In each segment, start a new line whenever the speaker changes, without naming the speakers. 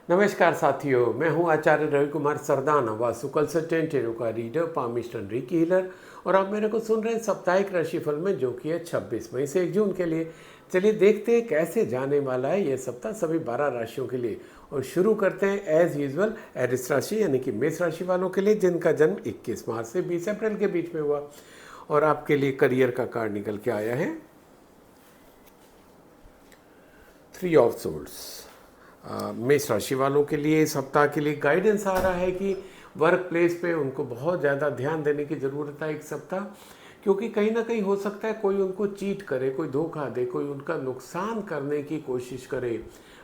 नमस्कार साथियों, मैं हूं आचार्य रवि कुमार सरदाना, वास्तु कंसल्टेंट, टेरो का रीडर, पामिस्टन रीकी हीलर। और आप मेरे को सुन रहे हैं साप्ताहिक राशिफल में, जो कि है 26 मई से 1 जून के लिए। चलिए देखते हैं कैसे जाने वाला है ये सप्ताह सभी 12 राशियों के लिए। और शुरू करते हैं एज यूजुअल एरिस राशि यानी कि मेष राशि वालों के लिए, जिनका जन्म 21 मार्च से 20 अप्रैल के बीच में हुआ। और आपके लिए करियर का कार्ड निकल के आया है 3 ऑफ सोर्ड्स। मेष राशि वालों के लिए इस सप्ताह के लिए गाइडेंस आ रहा है कि वर्क प्लेस पे उनको बहुत ज़्यादा ध्यान देने की ज़रूरत है एक सप्ताह, क्योंकि कहीं ना कहीं हो सकता है कोई उनको चीट करे, कोई धोखा दे, कोई उनका नुकसान करने की कोशिश करे।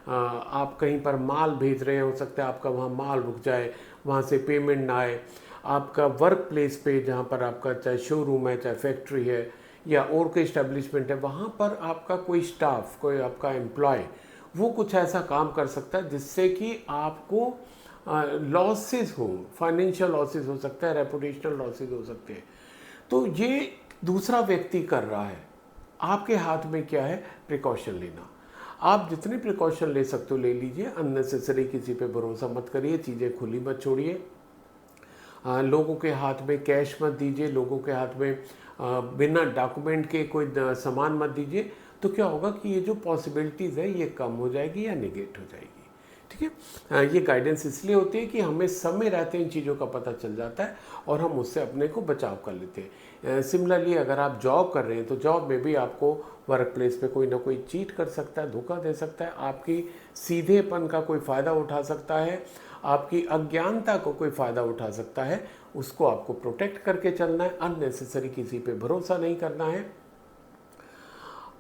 आप कहीं पर माल भेज रहे हैं, हो सकता है आपका वहाँ माल रुक जाए, वहाँ से पेमेंट ना आए। आपका वर्क प्लेस पे जहाँ पर आपका चाहे शोरूम है, चाहे फैक्ट्री है या और कोई इस्टेब्लिशमेंट है, वहाँ पर आपका कोई स्टाफ, कोई आपका एम्प्लॉय वो कुछ ऐसा काम कर सकता है जिससे कि आपको लॉसेस हो, फाइनेंशियल लॉसेस हो सकता है, रेपुटेशनल लॉसेस हो सकते हैं। तो ये दूसरा व्यक्ति कर रहा है, आपके हाथ में क्या है? प्रिकॉशन लेना। आप जितने प्रिकॉशन ले सकते हो ले लीजिए, अननेसेसरी किसी पे भरोसा मत करिए, चीज़ें खुली मत छोड़िए। लोगों के हाथ में कैश मत दीजिए, लोगों के हाथ में बिना डॉक्यूमेंट के कोई सामान मत दीजिए। तो क्या होगा कि ये जो पॉसिबिलिटीज़ है ये कम हो जाएगी या निगेट हो जाएगी। ठीक है, ये गाइडेंस इसलिए होती है कि हमें समय रहते इन चीज़ों का पता चल जाता है और हम उससे अपने को बचाव कर लेते हैं। सिमिलरली अगर आप जॉब कर रहे हैं तो जॉब में भी आपको वर्क प्लेस पे कोई ना कोई चीट कर सकता है, धोखा दे सकता है, आपकी सीधेपन का कोई फ़ायदा उठा सकता है, आपकी अज्ञानता को कोई फ़ायदा उठा सकता है। उसको आपको प्रोटेक्ट करके चलना है, अननेसेसरी किसी पे भरोसा नहीं करना है।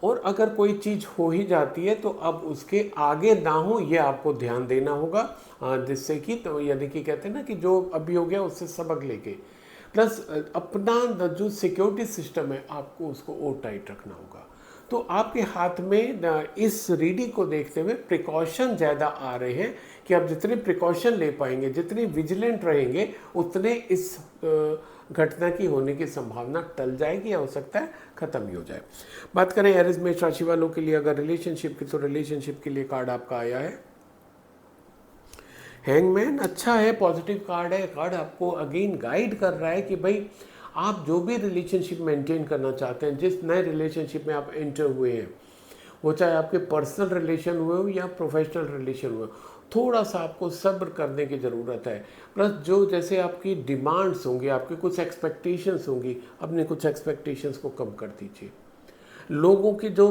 और अगर कोई चीज़ हो ही जाती है तो अब उसके आगे ना हो, ये आपको ध्यान देना होगा, जिससे कि तो यानी कि कहते हैं ना कि जो अभी हो गया उससे सबक लेके, प्लस अपना जो सिक्योरिटी सिस्टम है आपको उसको और टाइट रखना होगा। तो आपके हाथ में इस रीडिंग को देखते हुए प्रिकॉशन ज़्यादा आ रहे हैं कि आप जितने प्रिकॉशन ले पाएंगे, जितने विजिलेंट रहेंगे, उतने इस घटना की होने की संभावना टल जाएगी या हो सकता है ख़त्म ही हो जाए। बात करें एरिस मेष राशि वालों के लिए अगर रिलेशनशिप की, तो रिलेशनशिप के लिए कार्ड आपका आया है हैंगमैन। अच्छा है, पॉजिटिव कार्ड है। कार्ड आपको अगेन गाइड कर रहा है कि भाई आप जो भी रिलेशनशिप मेंटेन करना चाहते हैं, जिस नए रिलेशनशिप में आप एंटर हुए हैं, वो चाहे आपके पर्सनल रिलेशन हुए हो या प्रोफेशनल रिलेशन हुए हो, थोड़ा सा आपको सब्र करने की ज़रूरत है। प्लस जो जैसे आपकी डिमांड्स होंगी, आपकी कुछ एक्सपेक्टेशंस होंगी, अपने कुछ एक्सपेक्टेशंस को कम कर दीजिए। लोगों की जो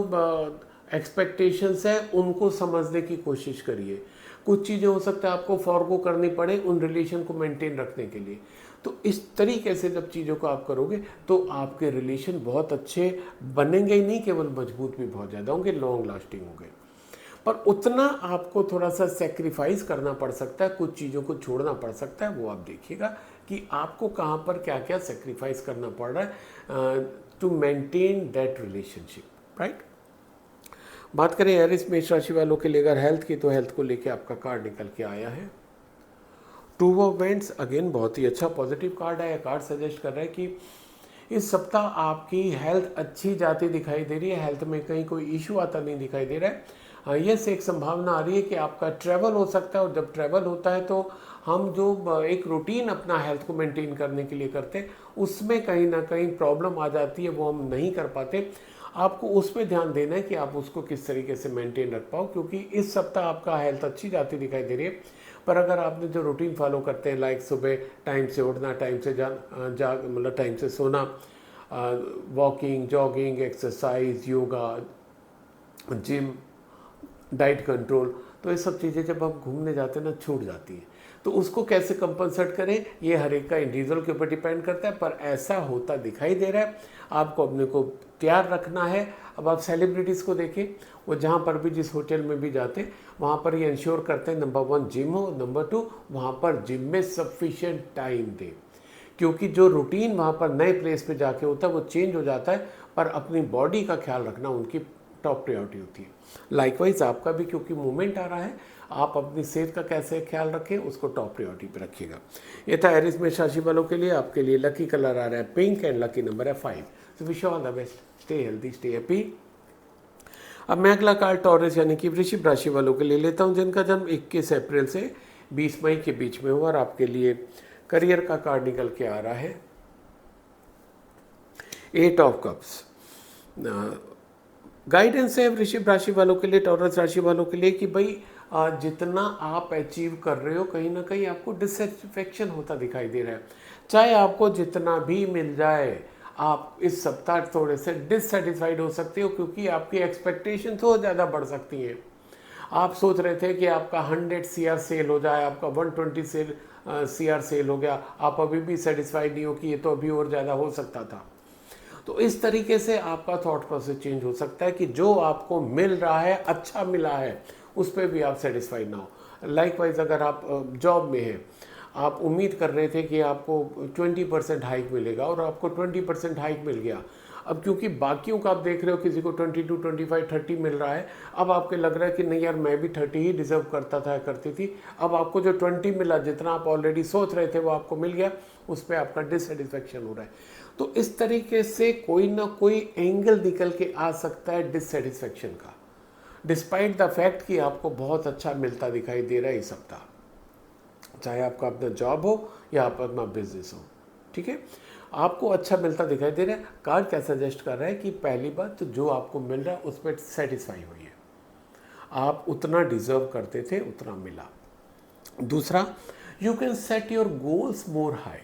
एक्सपेक्टेशंस है उनको समझने की कोशिश करिए। कुछ चीज़ें हो सकता है आपको फॉरगो करनी पड़े उन रिलेशन को मेंटेन रखने के लिए। तो इस तरीके से जब चीज़ों को आप करोगे तो आपके रिलेशन बहुत अच्छे बनेंगे ही नहीं, केवल मजबूत भी बहुत ज़्यादा होंगे, लॉन्ग लास्टिंग होंगे। पर उतना आपको थोड़ा सा सेक्रीफाइस करना पड़ सकता है, कुछ चीज़ों को छोड़ना पड़ सकता है। वो आप देखिएगा कि आपको कहाँ पर क्या क्या सेक्रीफाइस करना पड़ रहा है to maintain that relationship, right. बात करें एरिस मेष राशि वालों के लिए अगर हेल्थ की, तो हेल्थ को लेके आपका कार्ड निकल के आया है 2 ऑफ वेंट्स। अगेन बहुत ही अच्छा पॉजिटिव कार्ड है। कार्ड सजेस्ट कर रहा है कि इस सप्ताह आपकी हेल्थ अच्छी जाती दिखाई दे रही है, हेल्थ में कहीं कोई इशू आता नहीं दिखाई दे रहा है। यस, एक संभावना आ रही है कि आपका ट्रैवल हो सकता है, और जब ट्रैवल होता है तो हम जो एक रूटीन अपना हेल्थ को मेंटेन करने के लिए करते हैं, उसमें कहीं ना कहीं प्रॉब्लम आ जाती है, वो हम नहीं कर पाते। आपको उस पर ध्यान देना है कि आप उसको किस तरीके से मेंटेन रख पाओ, क्योंकि इस सप्ताह आपका हेल्थ अच्छी जाती दिखाई दे रही है। पर अगर आपने जो रूटीन फॉलो करते हैं, लाइक सुबह टाइम से उठना, टाइम से मतलब टाइम से सोना, walking, jogging, exercise, yoga, gym, diet control, तो ये सब चीज़ें जब आप घूमने जाते हैं ना, छूट जाती हैं। तो उसको कैसे कंपनसेट करें, ये हर एक का इंडिविजुअल के ऊपर डिपेंड करता है, पर ऐसा होता दिखाई दे रहा है। आपको अपने को तैयार रखना है। अब आप सेलिब्रिटीज़ को देखें, वो जहाँ पर भी, जिस होटल में भी जाते हैं, वहाँ पर ये इंश्योर करते हैं नंबर 1 जिम हो, नंबर 2 वहाँ पर जिम में सफिशिएंट टाइम दें, क्योंकि जो रूटीन वहाँ पर नए प्लेस पे जाके होता है वो चेंज हो जाता है, पर अपनी बॉडी का ख्याल रखना उनकी टॉप प्रायोरिटी होती है। लाइकवाइज आपका भी, क्योंकि मूवमेंट आ रहा है, आप अपनी सेहत का कैसे ख्याल रखें उसको टॉप प्रायोरिटी पे रखिएगा। ये था एरिस मेष राशि वालों के लिए। आपके लिए लकी कलर आ रहा है पिंक एंड लकी नंबर है 5। So wish you all the best, stay healthy, stay happy. अब मैं अगला कार्ड टॉरस यानी कि वृश्चिक राशि वालों के लिए लेता हूं, जिनका जन्म 21 अप्रैल से 20 मई के बीच में हुआ, और आपके लिए करियर का कार्ड निकल के आ रहा है 8 ऑफ कप्स। गाइडेंस है वृश्चिक राशि वालों के लिए, टॉरस राशि वालों के लिए कि भाई जितना आप अचीव कर रहे हो कहीं ना कहीं आपको डिससेटिस्फेक्शन होता दिखाई दे रहा है। चाहे आपको जितना भी मिल जाए, आप इस सप्ताह थोड़े से डिससेटिस्फाइड हो सकते हो, क्योंकि आपकी एक्सपेक्टेशन तो ज़्यादा बढ़ सकती हैं। आप सोच रहे थे कि आपका 100 CR सेल हो जाए, आपका 120 CR सेल हो गया, आप अभी भी सेटिस्फाइड नहीं हो कि ये तो अभी और ज़्यादा हो सकता था। तो इस तरीके से आपका थॉट प्रोसेस चेंज हो सकता है कि जो आपको मिल रहा है, अच्छा मिला है, उस पर भी आप सेटिस्फाइड ना हो। लाइकवाइज अगर आप जॉब में हैं, आप उम्मीद कर रहे थे कि आपको 20% हाइक मिलेगा और आपको 20% हाइक मिल गया। अब क्योंकि बाकियों का आप देख रहे हो किसी को 22, 25, 30 मिल रहा है, अब आपको लग रहा है कि नहीं यार मैं भी 30 ही डिजर्व करता था, करती थी। अब आपको जो 20 मिला, जितना आप ऑलरेडी सोच रहे थे वो आपको मिल गया, उस पर आपका डिससेटिस्फेक्शन हो रहा है। तो इस तरीके से कोई ना कोई एंगल निकल के आ सकता है डिससेटिस्फेक्शन का, डिस्पाइट द फैक्ट कि आपको बहुत अच्छा मिलता दिखाई दे रहा है इस सप्ताह, चाहे आपका अपना जॉब हो या आप अपना बिजनेस हो। ठीक है, आपको अच्छा मिलता दिखाई दे रहा है। कार्ड क्या सजेस्ट कर रहा है कि पहली बात तो जो आपको मिल रहा है उस पर सेटिस्फाई होइए, आप उतना डिजर्व करते थे उतना मिला। दूसरा, you can set your goals more high.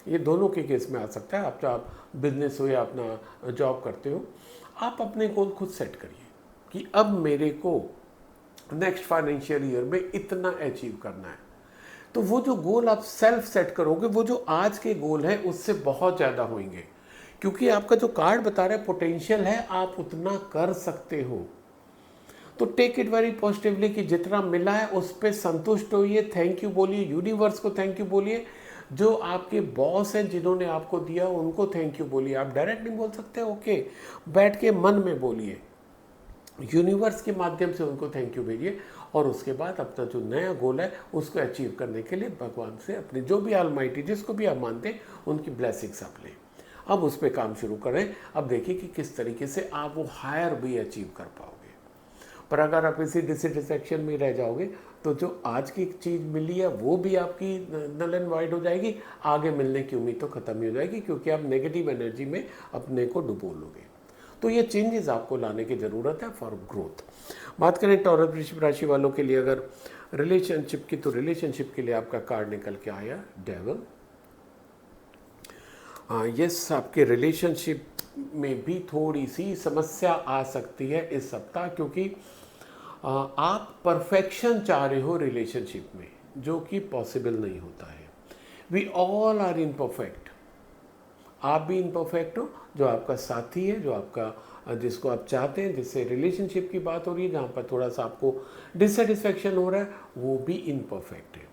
ये दोनों के केस में आ सकता है, आप बिजनेस हो या अपना जॉब करते हो, आप अपने गोल खुद सेट करिए कि अब मेरे को नेक्स्ट फाइनेंशियल ईयर में इतना अचीव करना है। तो वो जो गोल आप सेल्फ सेट करोगे, वो जो आज के गोल है उससे बहुत ज़्यादा होंगे, क्योंकि आपका जो कार्ड बता रहा है पोटेंशियल है, आप उतना कर सकते हो। तो टेक इट वेरी पॉजिटिवली कि जितना मिला है उस पर संतुष्ट होइए, थैंक यू बोलिए, यूनिवर्स को थैंक यू बोलिए, जो आपके बॉस हैं जिन्होंने आपको दिया उनको थैंक यू बोलिए। आप डायरेक्ट नहीं बोल सकते, ओके, बैठ के मन में बोलिए, यूनिवर्स के माध्यम से उनको थैंक यू भेजिए, और उसके बाद अपना जो नया गोल है उसको अचीव करने के लिए भगवान से, अपने जो भी ऑलमाइटी जिसको भी आप मानते हैं उनकी ब्लेसिंग्स आप लें। अब उस पर काम शुरू करें। अब देखिए कि किस तरीके से आप वो हायर भी अचीव कर पाओगे। पर अगर आप इसी डिससेटिस्फैक्शन में रह जाओगे तो जो आज की चीज़ मिली है वो भी आपकी नल एंड वाइड हो जाएगी, आगे मिलने की उम्मीद तो ख़त्म ही हो जाएगी, क्योंकि आप नेगेटिव एनर्जी में अपने को डुबो लोगे। तो ये चेंजेस आपको लाने की ज़रूरत है फॉर ग्रोथ। बात करें टॉरस वृश्चिक राशि वालों के लिए अगर रिलेशनशिप की, तो रिलेशनशिप के लिए आपका कार्ड निकल के आया डेविल। यस, आपके रिलेशनशिप में भी थोड़ी सी समस्या आ सकती है इस सप्ताह, क्योंकि आप परफेक्शन चाह रहे हो रिलेशनशिप में, जो कि पॉसिबल नहीं होता है। वी ऑल आर इनपरफेक्ट, आप भी इनपरफेक्ट हो, जो आपका साथी है, जो आपका जिसको आप चाहते हैं, जिससे रिलेशनशिप की बात हो रही है, जहाँ पर थोड़ा सा आपको डिससेटिस्फेक्शन हो रहा है, वो भी इनपरफेक्ट है।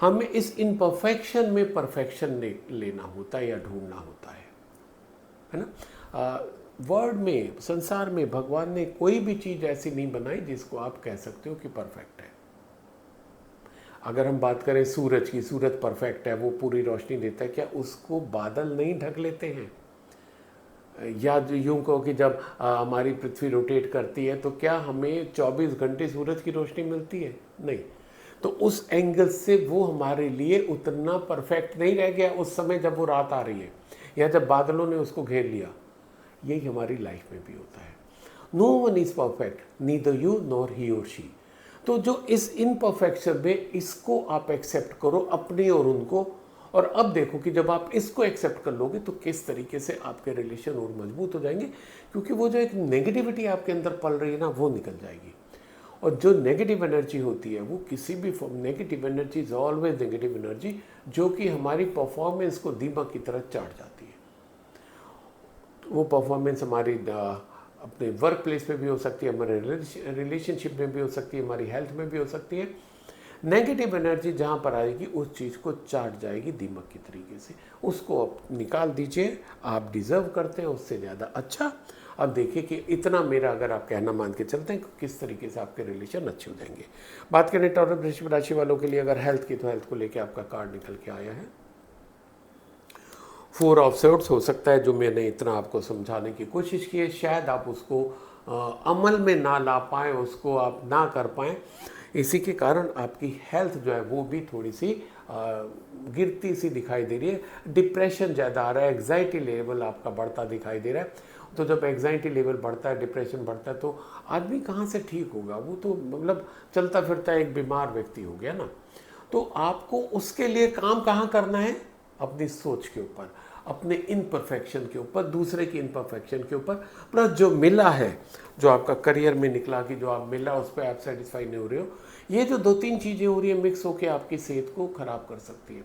हमें इस इनपरफेक्शन में परफेक्शन लेना होता है या ढूंढना होता है ना। वर्ल्ड में, संसार में भगवान ने कोई भी चीज़ ऐसी नहीं बनाई जिसको आप कह सकते हो कि परफेक्ट है। अगर हम बात करें सूरज की, सूरज परफेक्ट है, वो पूरी रोशनी देता है, क्या उसको बादल नहीं ढक लेते हैं? या यूँ कहो कि जब हमारी पृथ्वी रोटेट करती है तो क्या हमें 24 घंटे सूरज की रोशनी मिलती है? नहीं। तो उस एंगल से वो हमारे लिए उतना परफेक्ट नहीं रह गया उस समय जब वो रात आ रही है या जब बादलों ने उसको घेर लिया। यही हमारी लाइफ में भी होता है। No one is perfect, neither you nor he और शी। तो जो इस इनपरफेक्शन में, इसको आप एक्सेप्ट करो अपने और उनको, और अब देखो कि जब आप इसको एक्सेप्ट कर लोगे तो किस तरीके से आपके रिलेशन और मजबूत हो जाएंगे, क्योंकि वो जो एक नेगेटिविटी आपके अंदर पल रही है ना, वो निकल जाएगी। और जो नेगेटिव एनर्जी होती है वो किसी भी form, negative energy is always negative energy, जो कि हमारी परफॉर्मेंस को दीमक की तरह चाट जाती है। वो परफॉर्मेंस हमारी अपने वर्क प्लेस पे भी हो सकती है, हमारे रिलेशनशिप में भी हो सकती है, हमारी हेल्थ में भी हो सकती है। नेगेटिव एनर्जी जहाँ पर आएगी उस चीज़ को चाट जाएगी दीमक की तरीके से, उसको आप निकाल दीजिए। आप डिज़र्व करते हैं उससे ज़्यादा अच्छा। अब देखिए कि इतना मेरा अगर आप कहना मान के चलते हैं किस तरीके से आपके रिलेशन अच्छे हो जाएंगे। बात करें टॉरस वृश्चिक राशि वालों के लिए अगर हेल्थ की, तो हेल्थ को लेकर आपका कार्ड निकल के आया है 4 ऑफ सोर्ड्स। हो सकता है जो मैंने इतना आपको समझाने की कोशिश की है, शायद आप उसको अमल में ना ला पाएँ, उसको आप ना कर पाएँ, इसी के कारण आपकी हेल्थ जो है वो भी थोड़ी सी गिरती सी दिखाई दे रही है। डिप्रेशन ज़्यादा आ रहा है, एग्जाइटी लेवल आपका बढ़ता दिखाई दे रहा है। तो जब एग्जाइटी लेवल बढ़ता है, डिप्रेशन बढ़ता है, तो आदमी कहाँ से ठीक होगा? वो तो मतलब चलता फिरता एक बीमार व्यक्ति हो गया ना। तो आपको उसके लिए काम कहाँ करना है? अपनी सोच के ऊपर, अपने इनपरफेक्शन के ऊपर, दूसरे की इनपरफेक्शन के ऊपर, प्लस जो मिला है, जो आपका करियर में निकला कि जो आप मिला उस पर आप सेटिस्फाई नहीं हो रहे हो, ये जो 2-3 चीज़ें हो रही है मिक्स होकर आपकी सेहत को ख़राब कर सकती है।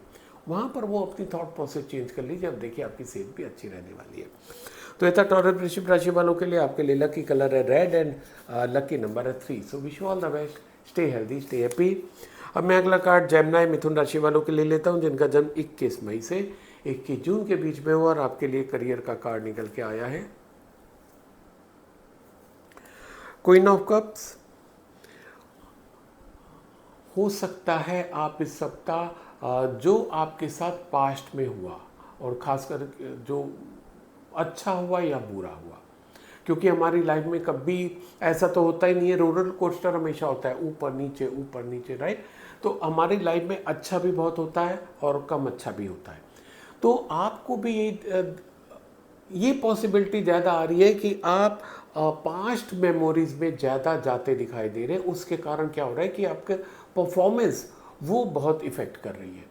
वहाँ पर वो अपनी थॉट प्रोसेस चेंज कर लीजिए, अब देखिए आपकी सेहत भी अच्छी रहने वाली है। तो ये था टॉरस वृश्चिक राशि वालों के लिए। आपके लिए लकी कलर है रेड एंड लकी नंबर है 3। So wish you all the best, stay healthy, stay happy. अब मैं अगला कार्ड जेमिनी मिथुन राशि वालों के लिए लेता हूँ, जिनका जन्म 21 मई से 21 जून के बीच में हुआ, और आपके लिए करियर का कार्ड निकल के आया है क्वीन ऑफ कप्स। हो सकता है आप इस सप्ताह जो आपके साथ पास्ट में हुआ, और खासकर जो अच्छा हुआ या बुरा हुआ, क्योंकि हमारी लाइफ में कभी ऐसा तो होता ही नहीं है, रोलर कोस्टर हमेशा होता है, ऊपर नीचे, राइट। तो हमारी लाइफ में अच्छा भी बहुत होता है और कम अच्छा भी होता है। तो आपको भी ये पॉसिबिलिटी ज़्यादा आ रही है कि आप पास्ट मेमोरीज में ज़्यादा जाते दिखाई दे रहे हैं। उसके कारण क्या हो रहा है कि आपके परफॉर्मेंस वो बहुत इफ़ेक्ट कर रही है,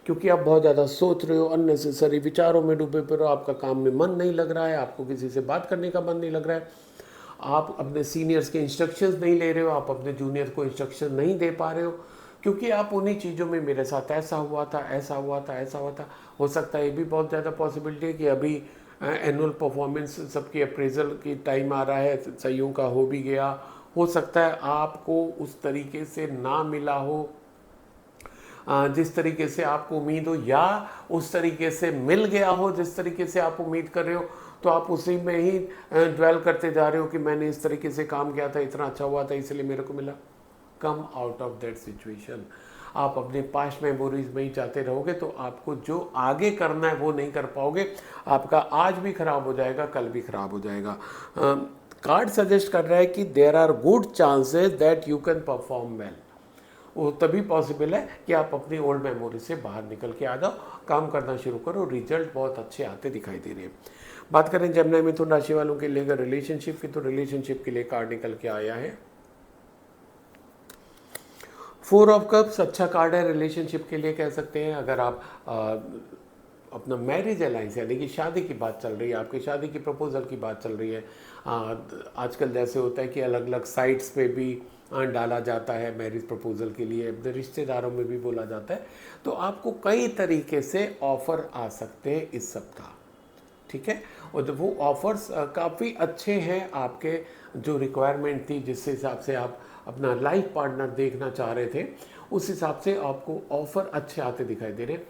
क्योंकि आप बहुत ज़्यादा सोच रहे हो, अननेसेसरी विचारों में डूबे पड़े हो, आपका काम में मन नहीं लग रहा है, आपको किसी से बात करने का मन नहीं लग रहा है, आप अपने सीनियर्स के इंस्ट्रक्शंस नहीं ले रहे हो, आप अपने जूनियर को इंस्ट्रक्शन नहीं दे पा रहे हो, क्योंकि आप उन्हीं चीज़ों में मेरे साथ ऐसा हुआ था, ऐसा हुआ था, ऐसा हुआ था। हो सकता है ये भी बहुत ज़्यादा पॉसिबिलिटी है कि अभी एनुअल परफॉर्मेंस सबकी अप्रेजल की टाइम आ रहा है, सहीयों का हो भी गया, हो सकता है आपको उस तरीके से ना मिला हो जिस तरीके से आपको उम्मीद हो, या उस तरीके से मिल गया हो जिस तरीके से आप उम्मीद कर रहे हो, तो आप उसी में ही ड्वेल करते जा रहे हो कि मैंने इस तरीके से काम किया था, इतना अच्छा हुआ था, इसलिए मेरे को मिला। कम आउट ऑफ दैट सिचुएशन। आप अपने पास्ट मेमोरीज में ही जाते रहोगे तो आपको जो आगे करना है वो नहीं कर पाओगे। आपका आज भी खराब हो जाएगा, कल भी खराब हो जाएगा। कार्ड सजेस्ट कर रहा है कि there are good chances that you can perform well. वो तभी पॉसिबल है कि आप अपनी ओल्ड मेमोरी से बाहर निकल के आ जाओ, काम करना शुरू करो, रिजल्ट बहुत अच्छे आते दिखाई दे रहे हैं। बात करें जेमिनी मिथुन राशि वालों के लिए अगर रिलेशनशिप की, तो रिलेशनशिप के लिए कार्ड निकल के आया है 4 ऑफ कप्स। अच्छा कार्ड है रिलेशनशिप के लिए, कह सकते हैं। अगर आप अपना मैरिज अलाइंस यानी कि शादी की बात चल रही है, आपकी शादी की प्रपोजल की बात चल रही है, आजकल जैसे होता है कि अलग अलग साइट्स पे भी डाला जाता है मैरिज प्रपोजल के लिए, अपने रिश्तेदारों में भी बोला जाता है, तो आपको कई तरीके से ऑफ़र आ सकते हैं इस सप्ताह, ठीक है। और जब वो ऑफ़र्स काफ़ी अच्छे हैं, आपके जो रिक्वायरमेंट थी, जिस हिसाब से आप अपना लाइफ पार्टनर देखना चाह रहे थे, उस हिसाब से आपको ऑफ़र अच्छे आते दिखाई दे रहे हैं।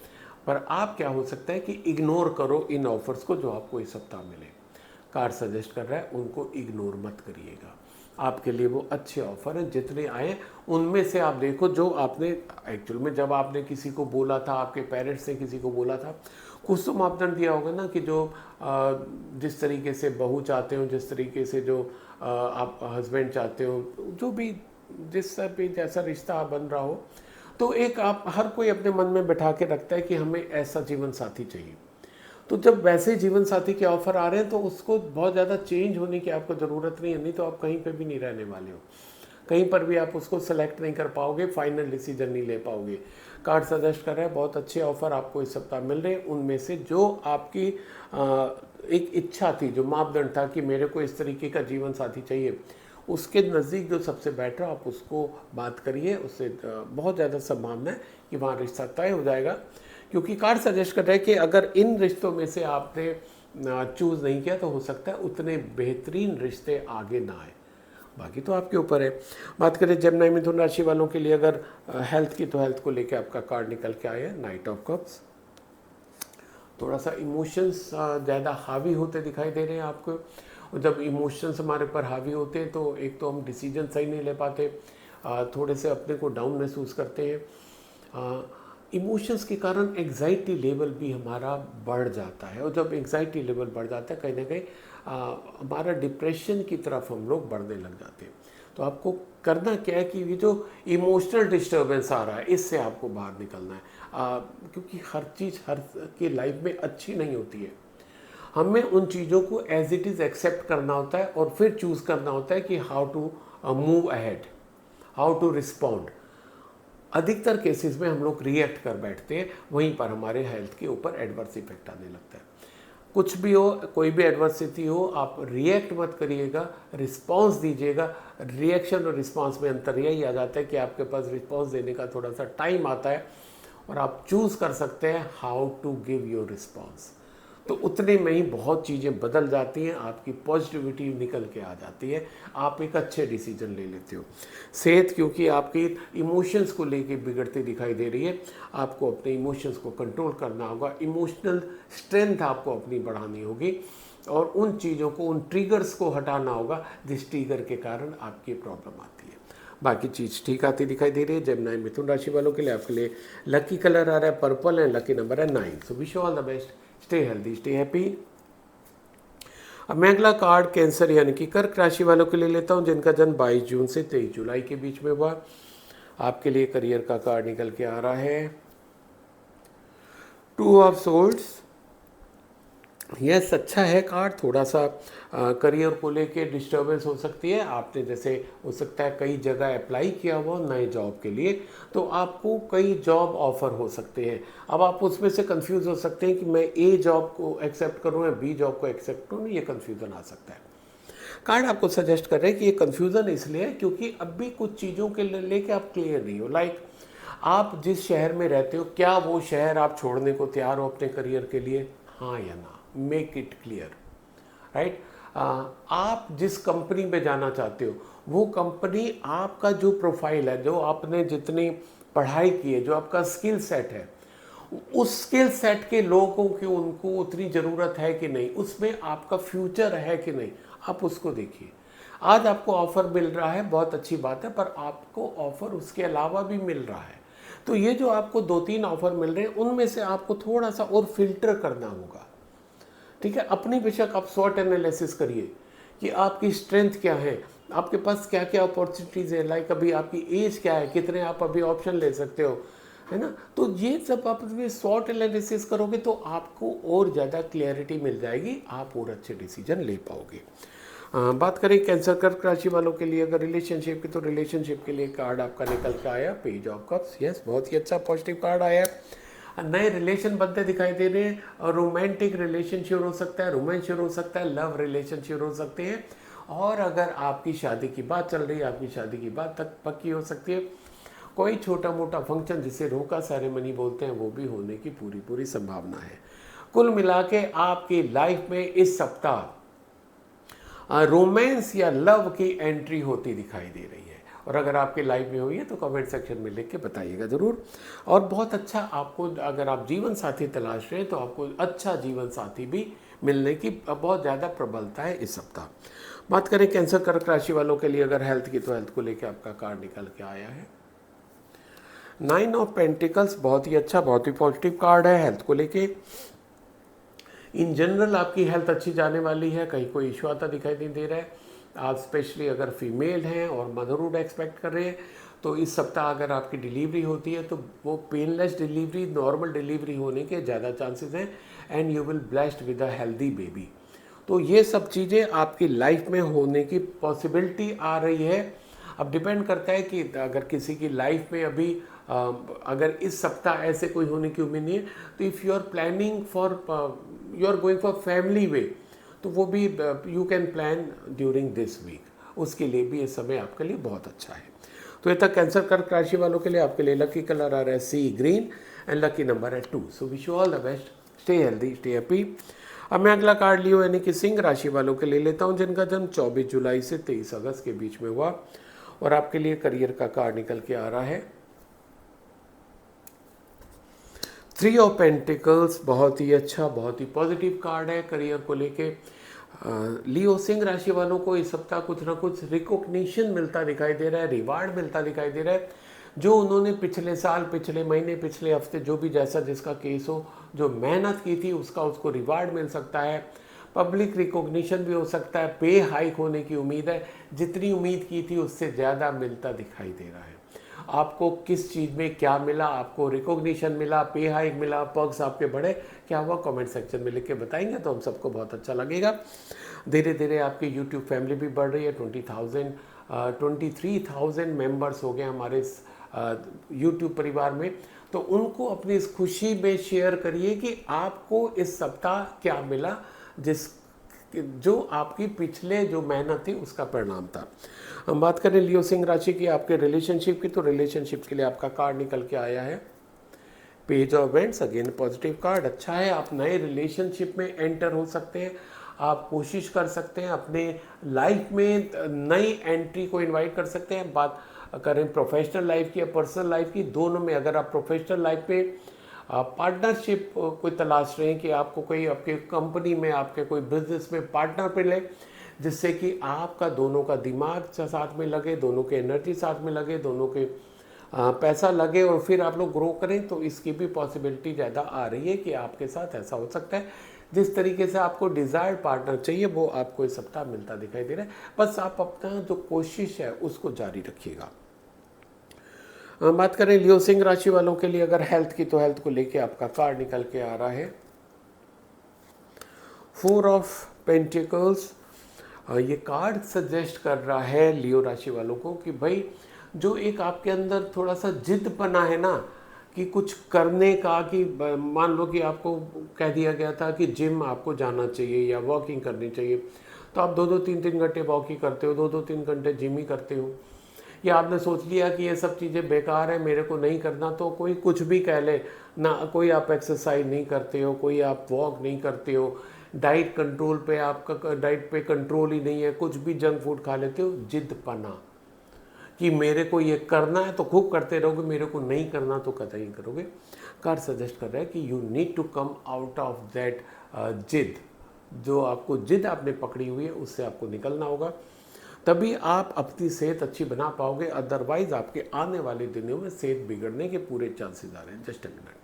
पर आप क्या हो सकता है कि इग्नोर करो इन ऑफ़र्स को जो आपको इस सप्ताह मिले। कार्ड सजेस्ट कर रहा है उनको इग्नोर मत करिएगा, आपके लिए वो अच्छे ऑफ़र हैं। जितने आए उनमें से आप देखो जो आपने एक्चुअल में, जब आपने किसी को बोला था, आपके पेरेंट्स ने किसी को बोला था, कुछ तो मापदंड दिया होगा ना कि जो जिस तरीके से बहू चाहते हो, जिस तरीके से जो आप हस्बैंड चाहते हो, जो भी जिस तरह पे जैसा रिश्ता बन रहा हो, तो एक आप हर कोई अपने मन में बैठा के रखता है कि हमें ऐसा जीवन साथी चाहिए। तो जब वैसे जीवन साथी के ऑफर आ रहे हैं तो उसको बहुत ज़्यादा चेंज होने की आपको ज़रूरत नहीं है, नहीं तो आप कहीं पे भी नहीं रहने वाले हो, कहीं पर भी आप उसको सेलेक्ट नहीं कर पाओगे, फाइनल डिसीजन नहीं ले पाओगे। कार्ड सजेस्ट कर रहे हैं बहुत अच्छे ऑफर आपको इस सप्ताह मिल रहे हैं, उनमें से जो आपकी एक इच्छा थी, जो मापदंड था कि मेरे को इस तरीके का जीवन साथी चाहिए, उसके नज़दीक जो सबसे बेटर आप उसको बात करिए, उससे बहुत ज़्यादा संभावना है कि वहाँ रिश्ता तय हो जाएगा। क्योंकि कार्ड सजेस्ट कर रहे हैं कि अगर इन रिश्तों में से आपने चूज़ नहीं किया तो हो सकता है उतने बेहतरीन रिश्ते आगे ना आए, बाकी तो आपके ऊपर है। बात करें जेमिनी मिथुन राशि वालों के लिए अगर हेल्थ की, तो हेल्थ को लेकर आपका कार्ड निकल के आया है नाइट ऑफ कप्स। थोड़ा सा इमोशंस ज़्यादा हावी होते दिखाई दे रहे हैं आपको, और जब इमोशंस हमारे ऊपर हावी होते हैं तो एक तो हम डिसीजन सही नहीं ले पाते, थोड़े से अपने को डाउन महसूस करते हैं। इमोशंस के कारण एग्जाइटी लेवल भी हमारा बढ़ जाता है, और जब एग्जाइटी लेवल बढ़ जाता है कहीं ना कहीं हमारा डिप्रेशन की तरफ हम लोग बढ़ने लग जाते हैं। तो आपको करना क्या है कि ये जो इमोशनल डिस्टर्बेंस आ रहा है इससे आपको बाहर निकलना है, क्योंकि हर चीज़ हर की लाइफ में अच्छी नहीं होती है। हमें उन चीज़ों को एज इट इज़ एक्सेप्ट करना होता है और फिर चूज़ करना होता है कि how to move ahead, how to respond. अधिकतर केसेस में हम लोग रिएक्ट कर बैठते हैं, वहीं पर हमारे हेल्थ के ऊपर एडवर्स इफेक्ट आने लगता है। कुछ भी हो, कोई भी एडवर्सिटी हो, आप रिएक्ट मत करिएगा, रिस्पॉन्स दीजिएगा। रिएक्शन और रिस्पॉन्स में अंतर यही आ जाता है कि आपके पास रिस्पॉन्स देने का थोड़ा सा टाइम आता है और आप चूज़ कर सकते हैं how to give your response. तो उतने में ही बहुत चीज़ें बदल जाती हैं, आपकी पॉजिटिविटी निकल के आ जाती है, आप एक अच्छे डिसीजन ले लेते हो। सेहत क्योंकि आपकी इमोशंस को लेके बिगड़ती दिखाई दे रही है, आपको अपने इमोशंस को कंट्रोल करना होगा, इमोशनल स्ट्रेंथ आपको अपनी बढ़ानी होगी और उन चीज़ों को, उन ट्रिगर्स को हटाना होगा जिस ट्रिगर के कारण आपकी प्रॉब्लम आती है। बाकी चीज़ ठीक आती दिखाई दे रही है। जेमिनी मिथुन राशि वालों के लिए आपके लिए लकी कलर आ रहा है पर्पल एंड लकी नंबर है 9। So wish you all the best, stay healthy, stay happy. अब मैं अगला कार्ड कैंसर यानी कि कर्क राशि वालों के लिए लेता हूं जिनका जन्म 22 जून से 23 जुलाई के बीच में हुआ। आपके लिए करियर का कार्ड निकल के आ रहा है 2 ऑफ सोर्ड्स। यस, अच्छा है कार्ड। थोड़ा सा करियर को लेके डिस्टर्बेंस हो सकती है। आपने जैसे हो सकता है कई जगह अप्लाई किया हुआ नए जॉब के लिए, तो आपको कई जॉब ऑफर हो सकते हैं। अब आप उसमें से कंफ्यूज हो सकते हैं कि मैं ए जॉब को एक्सेप्ट करूं या बी जॉब को एक्सेप्ट करूं, ये कंफ्यूजन आ सकता है। कार्ड आपको सजेस्ट कर रहे हैं कि ये कंफ्यूजन इसलिए है क्योंकि अब भी कुछ चीज़ों के लेके आप क्लियर नहीं हो। लाइक आप जिस शहर में रहते हो, क्या वो शहर आप छोड़ने को तैयार हो अपने करियर के लिए, हाँ या ना? Make it clear, right. आप जिस कंपनी में जाना चाहते हो वो कंपनी आपका जो प्रोफाइल है, जो आपने जितनी पढ़ाई की है, जो आपका स्किल सेट है, उस स्किल सेट के लोगों की उनको उतनी ज़रूरत है कि नहीं, उसमें आपका फ्यूचर है कि नहीं, आप उसको देखिए। आज आपको ऑफ़र मिल रहा है, बहुत अच्छी बात है, पर आपको ऑफ़र उसके अलावा भी मिल रहा है। तो ये जो आपको 2-3 ऑफ़र मिल रहे हैं उनमें से आपको थोड़ा सा और फिल्टर करना होगा, ठीक है। अपनी बेशक आप स्वॉट एनालिसिस करिए कि आपकी स्ट्रेंथ क्या है, आपके पास क्या क्या अपॉर्चुनिटीज़ है, लाइक अभी आपकी एज क्या है, कितने आप अभी ऑप्शन ले सकते हो, है ना। तो ये सब आप स्वॉट एनालिसिस करोगे तो आपको और ज़्यादा क्लैरिटी मिल जाएगी, आप और अच्छे डिसीजन ले पाओगे। बात करें कैंसर कर्क राशि वालों के लिए अगर रिलेशनशिप की, तो रिलेशनशिप के लिए कार्ड आपका निकल के आया पेज ऑफ कप्स। यस, बहुत ही अच्छा पॉजिटिव कार्ड आया। नए रिलेशन बनते दिखाई दे रहे हैं और रोमांटिक रिलेशन शुरू हो सकता है, रोमांस शुरू हो सकता है, लव रिलेशन शुरू हो सकते हैं। और अगर आपकी शादी की बात चल रही है, आपकी शादी की बात तक पक्की हो सकती है। कोई छोटा मोटा फंक्शन जिसे रोका सेरेमनी बोलते हैं वो भी होने की पूरी संभावना है। कुल मिला के आपकी लाइफ में इस सप्ताह रोमांस या लव की एंट्री होती दिखाई दे रही है। और अगर आपके लाइफ में हुई है तो कमेंट सेक्शन में लिख के बताइएगा ज़रूर। और बहुत अच्छा, आपको अगर आप जीवन साथी तलाश रहे हैं तो आपको अच्छा जीवन साथी भी मिलने की बहुत ज़्यादा प्रबलता है इस सप्ताह। बात करें कैंसर कर्क राशि वालों के लिए अगर हेल्थ की, तो हेल्थ को लेकर आपका कार्ड निकल के आया है 9 ऑफ पेंटिकल्स। बहुत ही अच्छा, बहुत ही पॉजिटिव कार्ड है हेल्थ को लेके। इन जनरल आपकी हेल्थ अच्छी जाने वाली है, कहीं कोई इशू आता दिखाई नहीं दे रहा है। आप स्पेशली अगर फीमेल हैं और मदरहुड एक्सपेक्ट कर रहे हैं तो इस सप्ताह अगर आपकी डिलीवरी होती है तो वो पेनलेस डिलीवरी, नॉर्मल डिलीवरी होने के ज़्यादा चांसेस हैं and you will blessed with a healthy baby. तो ये सब चीज़ें आपकी लाइफ में होने की पॉसिबिलिटी आ रही है। अब डिपेंड करता है कि अगर किसी की लाइफ में अभी अगर इस सप्ताह ऐसे कोई होने की उम्मीद नहीं है, तो if you are planning for, you are going for family way, तो वो भी you can plan during this week, उसके लिए भी ये समय आपके लिए बहुत अच्छा है। तो ये तक कैंसर कर्क राशि वालों के लिए आपके लिए लकी कलर आ रहा है सी ग्रीन एंड लकी नंबर है 2। So wish you all the best, stay healthy, stay happy. अब मैं अगला कार्ड लियो यानी कि सिंह राशि वालों के लिए लेता हूँ जिनका जन्म 24 जुलाई से 23 अगस्त के बीच में हुआ। और आपके लिए करियर का कार्ड निकल के आ रहा है 3 ऑफ पेंटिकल्स। बहुत ही अच्छा, बहुत ही पॉजिटिव कार्ड है करियर को लेके। लियो सिंह राशि वालों को इस सप्ताह कुछ ना कुछ रिकॉग्निशन मिलता दिखाई दे रहा है, रिवार्ड मिलता दिखाई दे रहा है। जो उन्होंने पिछले साल, पिछले महीने, पिछले हफ्ते, जो भी जैसा जिसका केस हो, जो मेहनत की थी उसका उसको रिवार्ड मिल सकता है। पब्लिक रिकॉग्निशन भी हो सकता है, पे हाइक होने की उम्मीद है, जितनी उम्मीद की थी उससे ज़्यादा मिलता दिखाई दे रहा है। आपको किस चीज़ में क्या मिला, आपको रिकॉग्निशन मिला, पे हाइक मिला, पर्क्स आपके बढ़े, क्या हुआ, कमेंट सेक्शन में लिख के बताएंगे तो हम सबको बहुत अच्छा लगेगा। धीरे धीरे आपकी यूट्यूब फैमिली भी बढ़ रही है, 23,000 मेंबर्स हो गए हमारे इस यूट्यूब परिवार में। तो उनको अपनी इस खुशी में शेयर करिए कि आपको इस सप्ताह क्या मिला, जो आपकी पिछले जो मेहनत थी उसका परिणाम था। हम बात करें लियो सिंह राशि की, आपके रिलेशनशिप की, तो रिलेशनशिप के लिए आपका कार्ड निकल के आया है page of events, again positive card. अच्छा है, आप नए रिलेशनशिप में एंटर हो सकते हैं, आप कोशिश कर सकते हैं अपने लाइफ में नई एंट्री को इनवाइट कर सकते हैं। बात करें प्रोफेशनल लाइफ की या पर्सनल लाइफ की, दोनों में अगर आप प्रोफेशनल लाइफ पे पार्टनरशिप कोई तलाश रहे हैं कि आपको कोई आपके कंपनी में, आपके कोई बिजनेस में पार्टनर मिले, जिससे कि आपका दोनों का दिमाग साथ में लगे, दोनों के एनर्जी साथ में लगे, दोनों के पैसा लगे और फिर आप लोग ग्रो करें, तो इसकी भी पॉसिबिलिटी ज़्यादा आ रही है कि आपके साथ ऐसा हो सकता है। जिस तरीके से आपको डिज़ायर्ड पार्टनर चाहिए वो आपको इस सप्ताह मिलता दिखाई दे रहा है। बस आप अपना जो कोशिश है उसको जारी रखिएगा। बात करें लियो सिंह राशि वालों के लिए अगर हेल्थ की, तो हेल्थ को लेके आपका कार्ड निकल के आ रहा है 4 ऑफ पेंटिकल्स। ये कार्ड सजेस्ट कर रहा है लियो राशि वालों को कि भाई जो एक आपके अंदर थोड़ा सा जिद्दपना है ना कि कुछ करने का, कि मान लो कि आपको कह दिया गया था कि जिम आपको जाना चाहिए या वॉकिंग करनी चाहिए, तो आप 2-3 घंटे वॉकिंग करते हो, 2-3 घंटे जिम ही करते हो, या आपने सोच लिया कि ये सब चीज़ें बेकार है, मेरे को नहीं करना, तो कोई कुछ भी कह ले ना, कोई आप एक्सरसाइज नहीं करते हो, कोई आप वॉक नहीं करते हो, डाइट कंट्रोल पे, आपका डाइट पे कंट्रोल ही नहीं है, कुछ भी जंक फूड खा लेते हो, जिद्दपना कि मेरे को ये करना है तो खूब करते रहोगे, मेरे को नहीं करना तो कतई नहीं करोगे। कार्ड सजेस्ट कर रहा है कि you need to come out of that जिद, जो आपको जिद आपने पकड़ी हुई है उससे आपको निकलना होगा, तभी आप अपनी सेहत अच्छी बना पाओगे। अदरवाइज आपके आने वाले दिनों में सेहत बिगड़ने के पूरे चांसेस आ रहे हैं। Just a minute,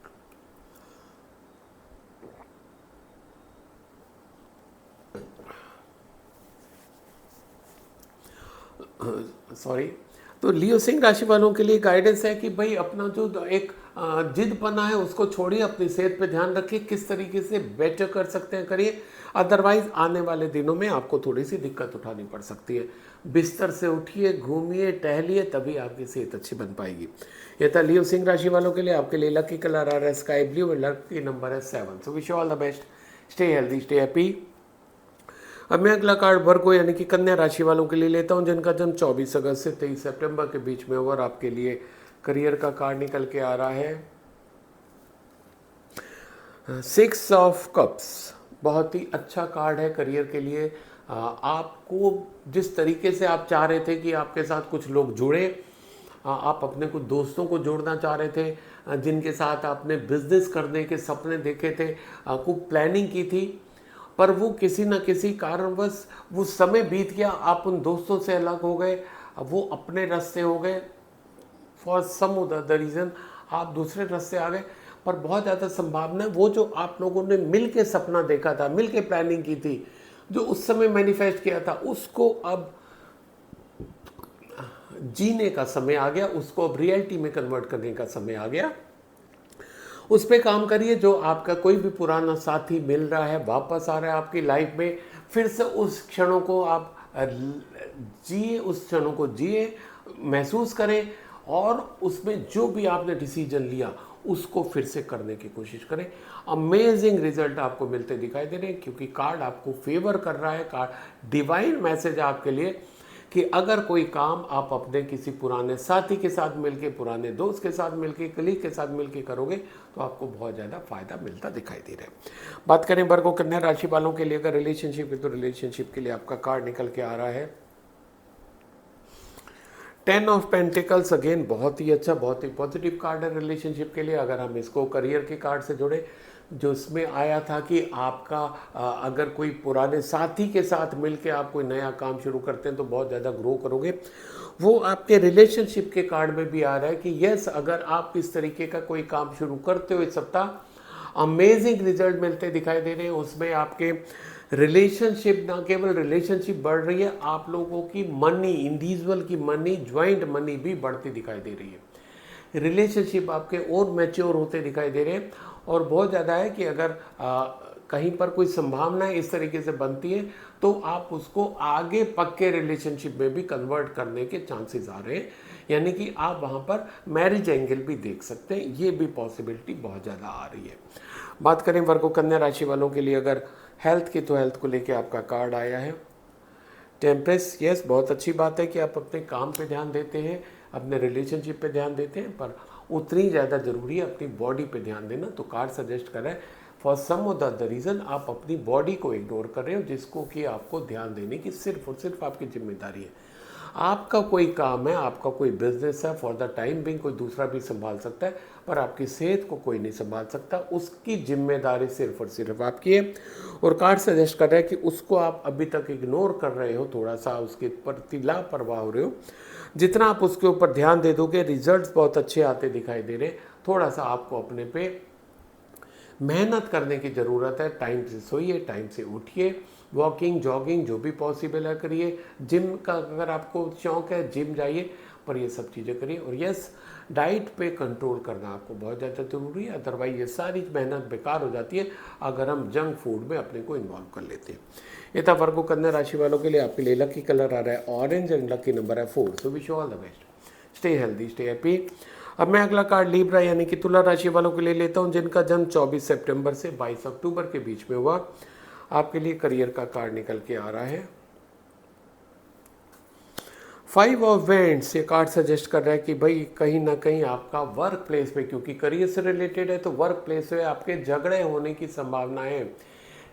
sorry. तो लियो सिंह राशि वालों के लिए गाइडेंस है कि भाई अपना जो एक जिदपना है उसको छोड़िए, अपनी सेहत पे ध्यान रखिए, किस तरीके से बेटर कर सकते हैं करिए, अदरवाइज आने वाले दिनों में आपको थोड़ी सी दिक्कत उठानी पड़ सकती है। बिस्तर से उठिए, घूमिए, टहलिए, तभी आपकी सेहत अच्छी बन पाएगी। यह था लियो सिंह राशि वालों के लिए। आपके लिए लकी कलर आ रहा है स्काई ब्लू और लकी नंबर है 7। So wish you all the best, stay healthy, stay happy. अब मैं अगला कार्ड वर्गो यानी कि कन्या राशि वालों के लिए लेता हूं, जिनका जन्म 24 अगस्त से 23 सितंबर के बीच में हुआ, और आपके लिए करियर का कार्ड निकल के आ रहा है 6 ऑफ कप्स। बहुत ही अच्छा कार्ड है करियर के लिए। आपको जिस तरीके से आप चाह रहे थे कि आपके साथ कुछ लोग जुड़े, आप अपने कुछ दोस्तों को जोड़ना चाह रहे थे, जिनके साथ आपने बिजनेस करने के सपने देखे थे, खूब प्लानिंग की थी, पर वो किसी न किसी कारणवश वो समय बीत गया, आप उन दोस्तों से अलग हो गए, वो अपने रास्ते हो गए, फॉर सम द रीज़न आप दूसरे रास्ते आ गए। पर बहुत ज़्यादा संभावना है वो जो आप लोगों ने मिल के सपना देखा था, मिल के प्लानिंग की थी, जो उस समय मैनिफेस्ट किया था, उसको अब जीने का समय आ गया, उसको अब रियलिटी में कन्वर्ट करने का समय आ गया। उस पर काम करिए। जो आपका कोई भी पुराना साथी मिल रहा है, वापस आ रहा है आपकी लाइफ में, फिर से उस क्षणों को आप जिए, उस क्षणों को जिए, महसूस करें, और उसमें जो भी आपने डिसीजन लिया उसको फिर से करने की कोशिश करें। अमेजिंग रिजल्ट आपको मिलते दिखाई दे रहे हैं, क्योंकि कार्ड आपको फेवर कर रहा है। कार्ड डिवाइन मैसेज है आपके लिए कि अगर कोई काम आप अपने किसी पुराने साथी के साथ मिलके, पुराने दोस्त के साथ मिलके, कलीग के साथ मिलके करोगे तो आपको बहुत ज़्यादा फायदा मिलता दिखाई दे रहा है। बात करें वर्गो कन्या राशि वालों के लिए अगर रिलेशनशिप है, तो रिलेशनशिप के लिए आपका कार्ड निकल के आ रहा है 10 ऑफ पेंटिकल्स। अगेन बहुत ही अच्छा, बहुत ही पॉजिटिव कार्ड है रिलेशनशिप के लिए। अगर हम इसको करियर के कार्ड से जोड़े, जो इसमें आया था कि आपका अगर कोई पुराने साथी के साथ मिलके आप कोई नया काम शुरू करते हैं तो बहुत ज़्यादा ग्रो करोगे, वो आपके रिलेशनशिप के कार्ड में भी आ रहा है कि यस, अगर आप इस तरीके का कोई काम शुरू करते हो इस सप्ताह, अमेजिंग रिजल्ट मिलते दिखाई दे रहे हैं। उसमें आपके रिलेशनशिप, ना केवल रिलेशनशिप बढ़ रही है, आप लोगों की मनी, इंडिविजुअल की मनी, ज्वाइंट मनी भी बढ़ती दिखाई दे रही है। रिलेशनशिप आपके और मैच्योर होते दिखाई दे रहे हैं। और बहुत ज़्यादा है कि अगर कहीं पर कोई संभावनाएं इस तरीके से बनती है तो आप उसको आगे पक्के रिलेशनशिप में भी कन्वर्ट करने के चांसेस आ रहे हैं, यानी कि आप वहाँ पर मैरिज एंगल भी देख सकते हैं, ये भी पॉसिबिलिटी बहुत ज़्यादा आ रही है। बात करें वर्गो कन्या राशि वालों के लिए अगर हेल्थ की, तो हेल्थ को लेके आपका कार्ड आया है टेम्परेस। यस, बहुत अच्छी बात है कि आप अपने काम पे ध्यान देते हैं, अपने रिलेशनशिप पे ध्यान देते हैं, पर उतनी ज़्यादा ज़रूरी है अपनी बॉडी पे ध्यान देना। तो कार्ड सजेस्ट कर रहा है for some of the reason आप अपनी बॉडी को इग्नोर कर रहे हो, जिसको कि आपको ध्यान देने की सिर्फ और सिर्फ आपकी जिम्मेदारी है। आपका कोई काम है, आपका कोई बिजनेस है, फॉर द टाइम बिंग कोई दूसरा भी संभाल सकता है, पर आपकी सेहत को कोई नहीं संभाल सकता, उसकी जिम्मेदारी सिर्फ और सिर्फ आपकी है। और कार्ड सजेस्ट कर रहा है कि उसको आप अभी तक इग्नोर कर रहे हो, थोड़ा सा उसके प्रति लापरवाह हो रहे हो। जितना आप उसके ऊपर ध्यान दे दोगे रिजल्ट्स बहुत अच्छे आते दिखाई दे रहे हैं। थोड़ा सा आपको अपने पे मेहनत करने की ज़रूरत है। टाइम से सोइए, टाइम से उठिए, वॉकिंग, जॉगिंग जो भी पॉसिबल है करिए। जिम का अगर आपको शौक़ है जिम जाइए, पर ये सब चीज़ें करिए। और यस, डाइट पे कंट्रोल करना आपको बहुत ज़्यादा ज़रूरी है, अदरवाइज ये सारी मेहनत बेकार हो जाती है अगर हम जंक फूड में अपने को इन्वॉल्व कर लेते हैं। ये था वर्गो कन्या राशि वालों के लिए। आपके लिए लकी कलर आ रहा है ऑरेंज एंड लकी नंबर है 4। So wish you all the best, stay healthy, stay happy. अब मैं अगला कार्ड लिब्रा यानी कि तुला राशि वालों के लिए लेता हूं, जिनका जन्म 24 सितंबर से 22 अक्टूबर के बीच में हुआ। आपके लिए करियर का कार्ड निकल के आ रहा है 5 ऑफ वेंट्स। ये कार्ड सजेस्ट कर रहा है कि भाई कहीं ना कहीं आपका वर्क प्लेस पे, क्योंकि करियर से रिलेटेड है तो वर्क प्लेस पे आपके झगड़े होने की संभावना है,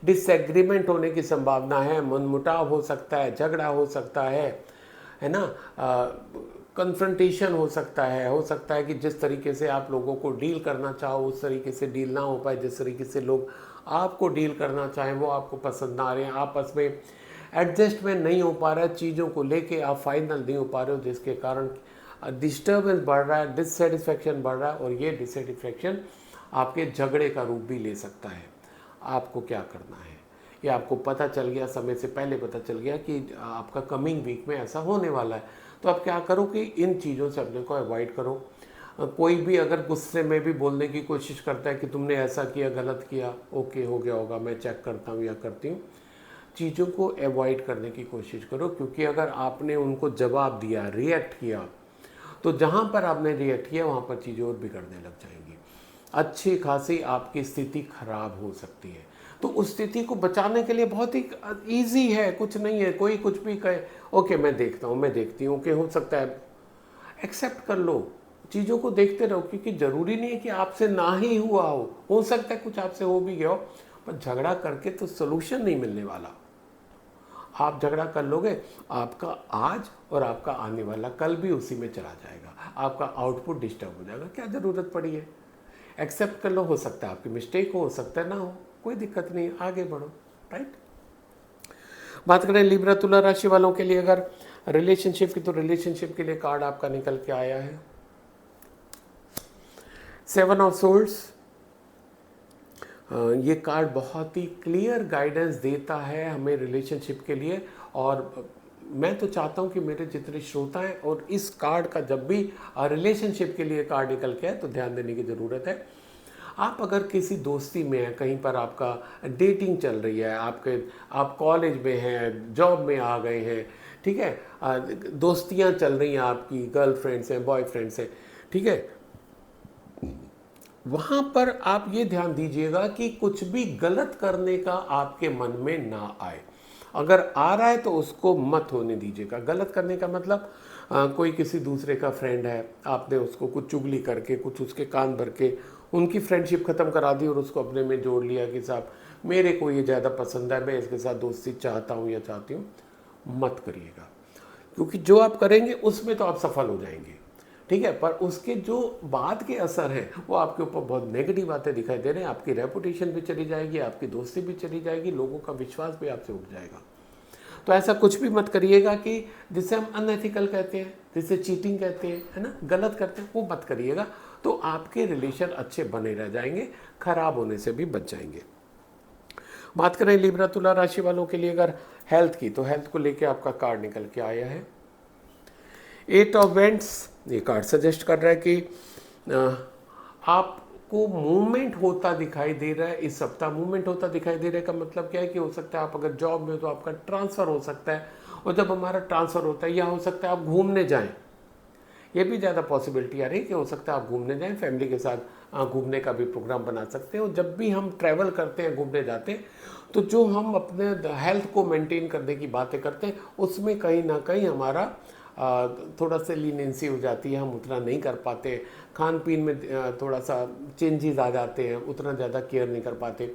डिसएग्रीमेंट होने की संभावना है, मनमुटाव हो सकता है, झगड़ा हो सकता है ना, कन्फ्रंटेशन हो सकता है कि जिस तरीके से आप लोगों को डील करना चाहो उस तरीके से डील ना हो पाए, जिस तरीके से लोग आपको डील करना चाहें वो आपको पसंद ना आ रहे हैं, आपस में एडजस्टमेंट नहीं हो पा रहा है, चीज़ों को लेके आप फाइनल नहीं हो पा रहे हो, जिसके कारण डिस्टर्बेंस बढ़ रहा है, डिससेटिस्फैक्शन बढ़ रहा है। और ये डिससेटिस्फैक्शन आपके झगड़े का रूप भी ले सकता है। आपको क्या करना है, ये आपको पता चल गया, समय से पहले पता चल गया कि आपका कमिंग वीक में ऐसा होने वाला है, तो आप क्या करो कि इन चीज़ों से अपने को अवॉइड करो। कोई भी अगर गुस्से में भी बोलने की कोशिश करता है कि तुमने ऐसा किया, गलत किया, ओके हो गया होगा, मैं चेक करता हूँ या करती हूँ, चीज़ों को अवॉइड करने की कोशिश करो। क्योंकि अगर आपने उनको जवाब दिया, रिएक्ट किया, तो जहाँ पर आपने रिएक्ट किया वहाँ पर चीज़ें और बिगड़ने लग जाएंगी, अच्छी खासी आपकी स्थिति खराब हो सकती है। तो उस स्थिति को बचाने के लिए बहुत ही ईजी है, कुछ नहीं है, कोई कुछ भी कहे ओके मैं देखता हूँ, मैं देखती हूँ, ओके हो सकता है, एक्सेप्ट कर लो, चीज़ों को देखते रहो। क्योंकि ज़रूरी नहीं है कि आपसे ना ही हुआ हो सकता है कुछ आपसे हो भी गया हो, पर झगड़ा करके तो सोल्यूशन नहीं मिलने वाला। आप झगड़ा कर लोगे, आपका आज और आपका आने वाला कल भी उसी में चला जाएगा, आपका आउटपुट डिस्टर्ब हो जाएगा। क्या ज़रूरत पड़ी है, एक्सेप्ट कर लो, हो सकता है आपकी मिस्टेक हो सकता है ना हो, कोई दिक्कत नहीं, आगे बढ़ो, राइट। बात करें लिब्रा तुला राशि वालों के लिए अगर रिलेशनशिप की, तो रिलेशनशिप के लिए कार्ड आपका निकल के आया है 7 ऑफ सोल्ड्स। ये कार्ड बहुत ही क्लियर गाइडेंस देता है हमें रिलेशनशिप के लिए। और मैं तो चाहता हूँ कि मेरे जितने श्रोता हैं और इस कार्ड का जब भी रिलेशनशिप के लिए कार्ड निकल के आए तो ध्यान देने की ज़रूरत है। आप अगर किसी दोस्ती में हैं, कहीं पर आपका डेटिंग चल रही है, आप कॉलेज में हैं, जॉब में आ गए हैं, ठीक है, दोस्तियां चल रही हैं, आपकी गर्लफ्रेंड्स हैं, बॉयफ्रेंड्स हैं, ठीक है, वहाँ पर आप ये ध्यान दीजिएगा कि कुछ भी गलत करने का आपके मन में ना आए। अगर आ रहा है तो उसको मत होने दीजिएगा। गलत करने का मतलब कोई किसी दूसरे का फ्रेंड है, आपने उसको कुछ चुगली करके, कुछ उसके कान भर के उनकी फ्रेंडशिप ख़त्म करा दी और उसको अपने में जोड़ लिया कि साहब मेरे को ये ज़्यादा पसंद है, मैं इसके साथ दोस्ती चाहता हूँ या चाहती हूँ, मत करिएगा। क्योंकि जो आप करेंगे उसमें तो आप सफल हो जाएंगे, ठीक है, पर उसके जो बाद के असर हैं वो आपके ऊपर बहुत नेगेटिव बातें दिखाई दे रहे हैं। आपकी रेपुटेशन भी चली जाएगी, आपकी दोस्ती भी चली जाएगी, लोगों का विश्वास भी आपसे उठ जाएगा। तो ऐसा कुछ भी मत करिएगा कि जिसे हम अनएथिकल कहते हैं, जिसे चीटिंग कहते हैं, है ना, गलत करते हैं, वो मत करिएगा। तो आपके रिलेशन अच्छे बने रह जाएंगे, खराब होने से भी बच जाएंगे। बात करें लिब्रा तुला राशि वालों के लिए अगर हेल्थ की, तो हेल्थ को लेके आपका कार्ड निकल के आया है 8 ऑफ वेंट्स। ये कार्ड सजेस्ट कर रहा है कि आपको मूवमेंट होता दिखाई दे रहा है, इस सप्ताह मूवमेंट होता दिखाई दे रहा है। का मतलब क्या है कि हो सकता है आप अगर जॉब में हो तो आपका ट्रांसफ़र हो सकता है, और जब हमारा ट्रांसफ़र होता है या हो सकता है आप घूमने जाएं, ये भी ज़्यादा पॉसिबिलिटी आ रही है कि हो सकता है आप घूमने जाएं, फैमिली के साथ घूमने का भी प्रोग्राम बना सकते हैं। और जब भी हम ट्रैवल करते हैं, घूमने जाते हैं, तो जो हम अपने हेल्थ को मेंटेन करने की बातें करते हैं, उसमें कहीं ना कहीं हमारा थोड़ा सा लीनेंसी हो जाती है, हम उतना नहीं कर पाते, खान पीन में थोड़ा सा चेंजेस आ जाते हैं, उतना ज़्यादा केयर नहीं कर पाते।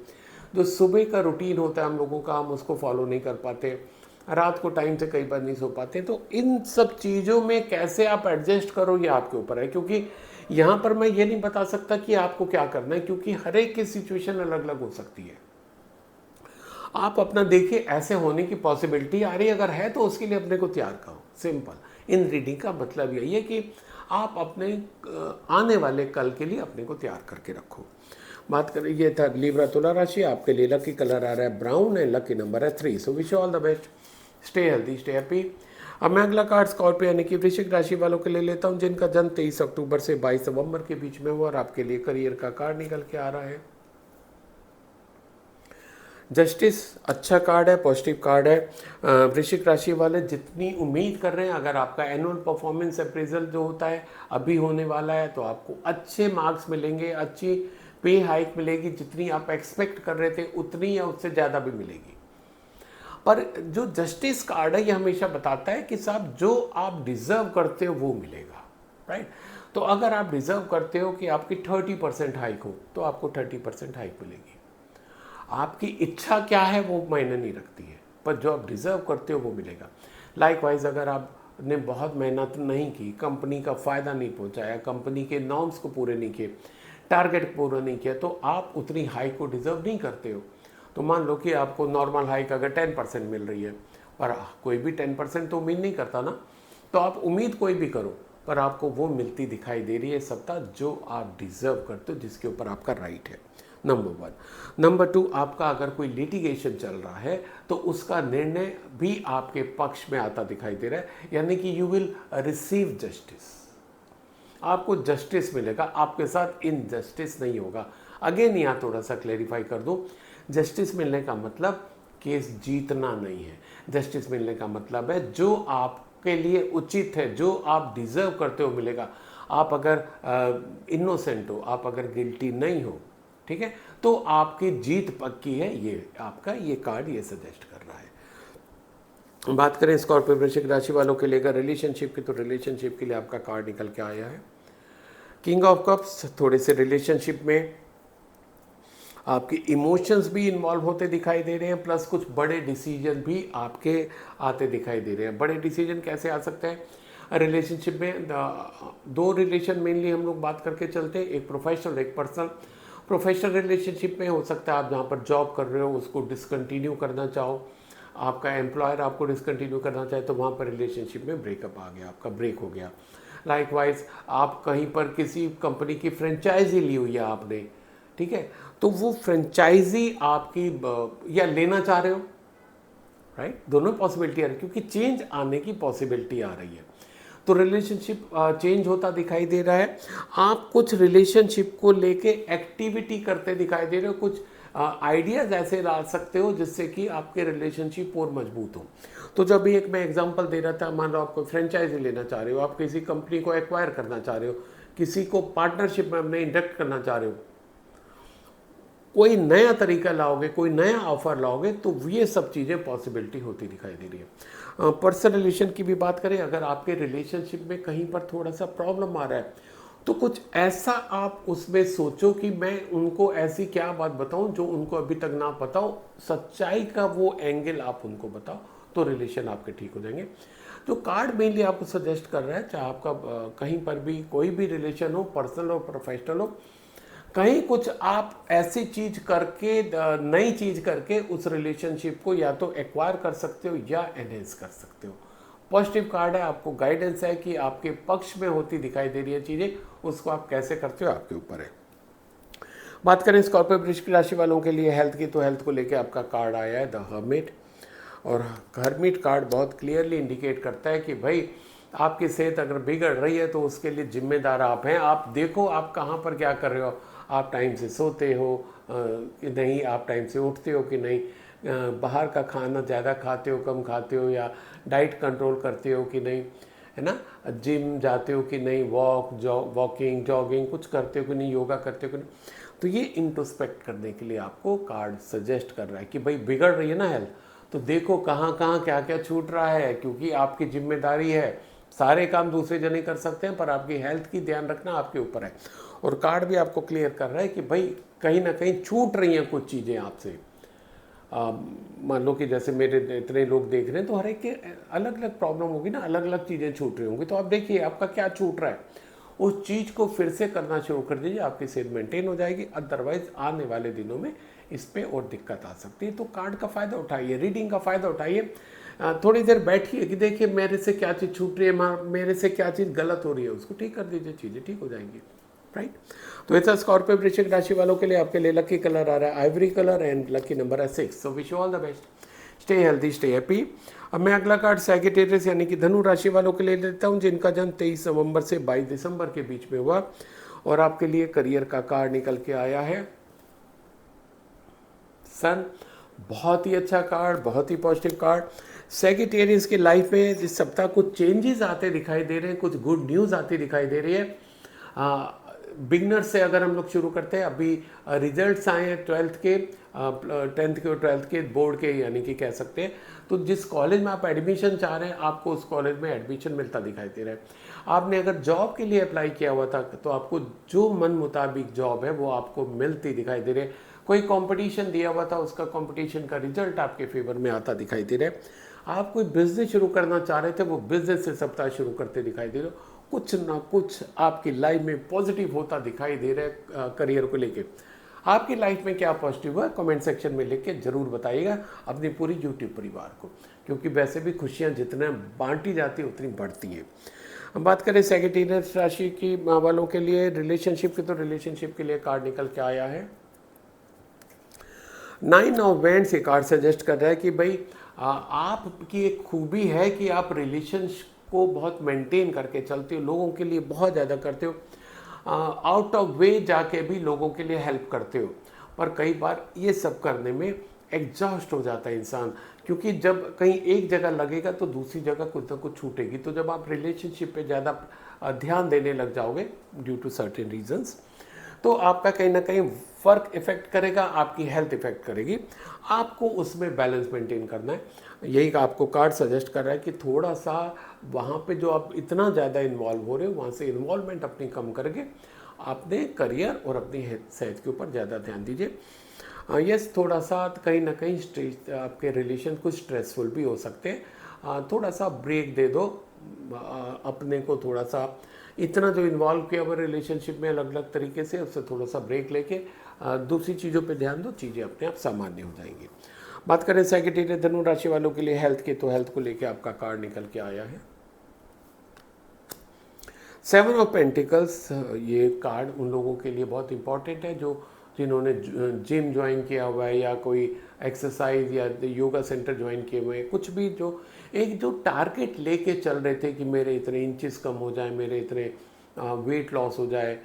जो सुबह का रूटीन होता है हम लोगों का, हम उसको फॉलो नहीं कर पाते, रात को टाइम से कई बार नहीं सो पाते। तो इन सब चीज़ों में कैसे आप एडजस्ट करो ये आपके ऊपर है, क्योंकि यहाँ पर मैं ये नहीं बता सकता कि आपको क्या करना है, क्योंकि हर एक की सिचुएशन अलग अलग हो सकती है। आप अपना देखिए, ऐसे होने की पॉसिबिलिटी आ रही अगर है तो उसके लिए अपने को तैयार करो। सिंपल इन रीडिंग का मतलब यही है कि आप अपने आने वाले कल के लिए अपने को तैयार करके रखो। बात करें, ये था लिब्रा तुला राशि। आपके लिए लकी कलर आ रहा है ब्राउन है, लकी नंबर है 3। So wish all the best, stay healthy, stay happy. अब मैं अगला कार्ड स्कॉर्पियो यानी कि वृश्चिक राशि वालों के लिए लेता हूँ, जिनका जन्म 23 अक्टूबर से 22 नवंबर के बीच में हुआ, और आपके लिए करियर का कार्ड निकल के आ रहा है जस्टिस। अच्छा कार्ड है, पॉजिटिव कार्ड है। वृश्चिक राशि वाले जितनी उम्मीद कर रहे हैं, अगर आपका एनुअल परफॉर्मेंस अप्रेजल जो होता है अभी होने वाला है, तो आपको अच्छे मार्क्स मिलेंगे, अच्छी पे हाइक मिलेगी, जितनी आप एक्सपेक्ट कर रहे थे उतनी या उससे ज़्यादा भी मिलेगी। पर जो जस्टिस कार्ड है ये हमेशा बताता है कि साहब जो आप डिज़र्व करते हो वो मिलेगा, राइट। तो अगर आप डिज़र्व करते हो कि आपकी 30% हाइक हो, तो आपको 30% हाइक मिलेगी। आपकी इच्छा क्या है वो मायने नहीं रखती है, पर जो आप डिज़र्व करते हो वो मिलेगा। लाइकवाइज अगर आपने बहुत मेहनत नहीं की, कंपनी का फ़ायदा नहीं पहुंचाया, कंपनी के नॉर्म्स को पूरे नहीं किए, टारगेट पूरा नहीं किया, तो आप उतनी हाइक को डिज़र्व नहीं करते हो। तो मान लो कि आपको नॉर्मल हाइक अगर 10% मिल रही है, पर कोई भी 10% तो उम्मीद नहीं करता ना, तो आप उम्मीद कोई भी करो, पर आपको वो मिलती दिखाई दे रही है सप्ताह जो आप डिज़र्व करते हो, जिसके ऊपर आपका राइट है। नंबर 1। नंबर 2, आपका अगर कोई लिटिगेशन चल रहा है तो उसका निर्णय भी आपके पक्ष में आता दिखाई दे रहा है, यानी कि यू विल रिसीव जस्टिस, आपको जस्टिस मिलेगा, आपके साथ इनजस्टिस नहीं होगा। अगेन यहाँ थोड़ा सा क्लैरिफाई कर दूँ, जस्टिस मिलने का मतलब केस जीतना नहीं है। जस्टिस मिलने का मतलब है जो आपके लिए उचित है, जो आप डिज़र्व करते हो मिलेगा। आप अगर इनोसेंट हो, आप अगर गिल्टी नहीं हो, ठीक है, तो आपकी जीत पक्की है। ये आपका ये कार्ड ये सजेस्ट कर रहा है। बात करें स्कॉर्पियो वृश्चिक राशि वालों के लिए अगर रिलेशनशिप की, तो रिलेशनशिप के लिए आपका कार्ड निकल के आया है किंग ऑफ कप्स। थोड़े से रिलेशनशिप में आपके इमोशंस भी इन्वॉल्व होते दिखाई दे रहे हैं, प्लस कुछ बड़े डिसीजन भी आपके आते दिखाई दे रहे हैं। बड़े डिसीजन कैसे आ सकते हैं रिलेशनशिप में? दो रिलेशन मेनली हम लोग बात करके चलते हैं, एक प्रोफेशनल एक पर्सनल। प्रोफेशनल रिलेशनशिप में हो सकता है आप जहाँ पर जॉब कर रहे हो उसको डिसकंटिन्यू करना चाहो, आपका एम्प्लॉयर आपको डिसकंटिन्यू करना चाहे, तो वहाँ पर रिलेशनशिप में ब्रेकअप आ गया, आपका ब्रेक हो गया। लाइकवाइज आप कहीं पर किसी कंपनी की फ्रेंचाइजी ली हुई है आपने, ठीक है, तो वो फ्रेंचाइजी आपकी या लेना चाह रहे हो, राइट, दोनों पॉसिबिलिटी आ रही है, क्योंकि चेंज आने की पॉसिबिलिटी आ रही है। तो रिलेशनशिप चेंज होता दिखाई दे रहा है। आप कुछ रिलेशनशिप को लेके एक्टिविटी करते दिखाई दे रहे हो, कुछ आइडियाज़ ऐसे ला सकते हो जिससे कि आपके रिलेशनशिप और मजबूत हो। तो जब भी एक मैं एग्जांपल दे रहा था, मान लो आप कोई फ्रेंचाइजी लेना चाह रहे हो, आप किसी कंपनी को एक्वायर करना चाह रहे हो, किसी को पार्टनरशिप में अपने इंडक्ट करना चाह रहे हो, कोई नया तरीका लाओगे, कोई नया ऑफर लाओगे, तो ये सब चीज़ें पॉसिबिलिटी होती दिखाई दे रही है। पर्सनल रिलेशन की भी बात करें, अगर आपके रिलेशनशिप में कहीं पर थोड़ा सा प्रॉब्लम आ रहा है, तो कुछ ऐसा आप उसमें सोचो कि मैं उनको ऐसी क्या बात बताऊं जो उनको अभी तक ना पता हो, सच्चाई का वो एंगल आप उनको बताओ, तो रिलेशन आपके ठीक हो जाएंगे। जो कार्ड मेनली आपको सजेस्ट कर रहा है, चाहे आपका कहीं पर भी कोई भी रिलेशन हो, पर्सनल हो प्रोफेशनल हो, कहीं कुछ आप ऐसी चीज करके, नई चीज करके उस रिलेशनशिप को या तो एक्वायर कर सकते हो या एनहेंस कर सकते हो। पॉजिटिव कार्ड है, आपको गाइडेंस है कि आपके पक्ष में होती दिखाई दे रही है चीज़ें, उसको आप कैसे करते हो आपके ऊपर है। बात करें स्कॉर्पियो वृश्चिक राशि वालों के लिए हेल्थ की, तो हेल्थ को लेकर आपका कार्ड आया है द हर्मिट। और हर्मिट कार्ड बहुत क्लियरली इंडिकेट करता है कि भाई आपकी सेहत अगर बिगड़ रही है तो उसके लिए जिम्मेदार आप हैं। आप देखो आप कहाँ पर क्या कर रहे हो, आप टाइम से सोते हो कि नहीं, आप टाइम से उठते हो कि नहीं, बाहर का खाना ज़्यादा खाते हो कम खाते हो, या डाइट कंट्रोल करते हो कि नहीं, है ना, जिम जाते हो कि नहीं, वॉकिंग जॉगिंग कुछ करते हो कि नहीं, योगा करते हो कि नहीं। तो ये इंट्रोस्पेक्ट करने के लिए आपको कार्ड सजेस्ट कर रहा है कि भाई बिगड़ रही है ना हेल्थ, तो देखो कहाँ कहाँ क्या क्या छूट रहा है, क्योंकि आपकी जिम्मेदारी है। सारे काम दूसरे जने कर सकते हैं पर आपकी हेल्थ की ध्यान रखना आपके ऊपर है। और कार्ड भी आपको क्लियर कर रहा है कि भाई कहीं ना कहीं छूट रही हैं कुछ चीज़ें आपसे। मान लो कि जैसे मेरे इतने लोग देख रहे हैं तो हर एक के अलग अलग प्रॉब्लम होगी ना, अलग अलग चीज़ें छूट रही होंगी। तो आप देखिए आपका क्या छूट रहा है, उस चीज़ को फिर से करना शुरू कर दीजिए, आपकी सेहत मेंटेन हो जाएगी। अदरवाइज आने वाले दिनों में इस पर और दिक्कत आ सकती है। तो कार्ड का फ़ायदा उठाइए, रीडिंग का फ़ायदा उठाइए, थोड़ी देर बैठिए कि देखिए मेरे से क्या चीज़ छूट रही है, मेरे से क्या चीज़ गलत हो रही है, उसको ठीक कर दीजिए, चीज़ें ठीक हो जाएंगी, राइट। तो ऐसा स्कॉर्पियो वृश्चिक राशि वालों के लिए आपके लिए लकी कलर आ रहा है Ivory colour and lucky number है 6। So wish you all the best, stay healthy stay happy. अब मैं अगला कार्ड सैजिटेरियस यानी कि धनु राशि वालों के लिए लेता हूं, जिनका जन्म 23 नवंबर से 22 दिसंबर के बीच में हुआ। और आपके लिए करियर का कार्ड निकल के आया है सन। बहुत ही अच्छा कार्ड, बहुत ही पॉजिटिव कार्ड। सैजिटेरियस की लाइफ में इस सप्ताह कुछ चेंजेस आते दिखाई दे रहे हैं, कुछ गुड न्यूज़ आती दिखाई दे रही है। बिगनर से अगर हम लोग शुरू करते हैं, अभी रिजल्ट्स आए हैं 12th के, 10th के और 12th के बोर्ड के, यानी कि कह सकते हैं। तो जिस कॉलेज में आप एडमिशन चाह रहे हैं आपको उस कॉलेज में एडमिशन मिलता दिखाई दे रहा है। आपने अगर जॉब के लिए अप्लाई किया हुआ था तो आपको जो मन मुताबिक जॉब है वो आपको मिलती दिखाई दे रही है। कोई कंपटीशन दिया हुआ था, उसका कंपटीशन का रिजल्ट आपके फेवर में आता दिखाई दे रहा है। आप कोई बिजनेस शुरू करना चाह रहे थे, वो बिजनेस से सप्ताह शुरू करते दिखाई दे रहे हो। कुछ ना कुछ आपकी लाइफ में पॉजिटिव होता दिखाई दे रहा है करियर को लेके। आपकी लाइफ में क्या पॉजिटिव है कमेंट सेक्शन में लिख के जरूर बताइएगा अपनी पूरी यूट्यूब परिवार को, क्योंकि वैसे भी खुशियां जितना बांटी जाती है उतनी बढ़ती हैं। हम बात करें सैजिटेरियस राशि की वालों के लिए रिलेशनशिप की, तो रिलेशनशिप के लिए कार्ड निकल के आया है 9 ऑफ वैंड्स। ये कार्ड सजेस्ट कर रहा है कि भाई आपकी एक खूबी है कि आप रिलेशनशिप को बहुत मेंटेन करके चलते हो, लोगों के लिए बहुत ज़्यादा करते हो, आउट ऑफ वे जाके भी लोगों के लिए हेल्प करते हो। पर कई बार ये सब करने में एग्जॉस्ट हो जाता है इंसान, क्योंकि जब कहीं एक जगह लगेगा तो दूसरी जगह कुछ ना कुछ छूटेगी। तो जब आप रिलेशनशिप पे ज़्यादा ध्यान देने लग जाओगे ड्यू टू सर्टेन रीजंस, तो आपका कहीं ना कहीं वर्क इफेक्ट करेगा, आपकी हेल्थ इफेक्ट करेगी। आपको उसमें बैलेंस मेंटेन करना है। यही आपको कार्ड सजेस्ट कर रहा है कि थोड़ा सा वहाँ पे जो आप इतना ज़्यादा इन्वॉल्व हो रहे हो वहाँ से इन्वॉल्वमेंट अपनी कम करके अपने करियर और अपनी सेहत के ऊपर ज़्यादा ध्यान दीजिए। यस, थोड़ा सा कहीं ना कहीं स्ट्रेस, आपके रिलेशन कुछ स्ट्रेसफुल भी हो सकते हैं। थोड़ा सा ब्रेक दे दो अपने को, थोड़ा सा इतना जो इन्वॉल्व किया हुआ रिलेशनशिप में अलग अलग तरीके से, उससे थोड़ा सा ब्रेक लेके दूसरी चीज़ों पे ध्यान दो, चीज़ें अपने आप सामान्य हो जाएंगी। बात करें सैजिटेरियस धनु राशि वालों के लिए हेल्थ की, तो हेल्थ को लेके आपका कार्ड निकल के आया है 7 ऑफ पेंटिकल्स। ये कार्ड उन लोगों के लिए बहुत इंपॉर्टेंट है जो जिन्होंने जिम ज्वाइन किया हुआ है या कोई एक्सरसाइज या योगा सेंटर ज्वाइन किए हुए हैं, कुछ भी जो टारगेट लेके चल रहे थे कि मेरे इतने इंचेस कम हो जाए, मेरे इतने वेट लॉस हो जाए,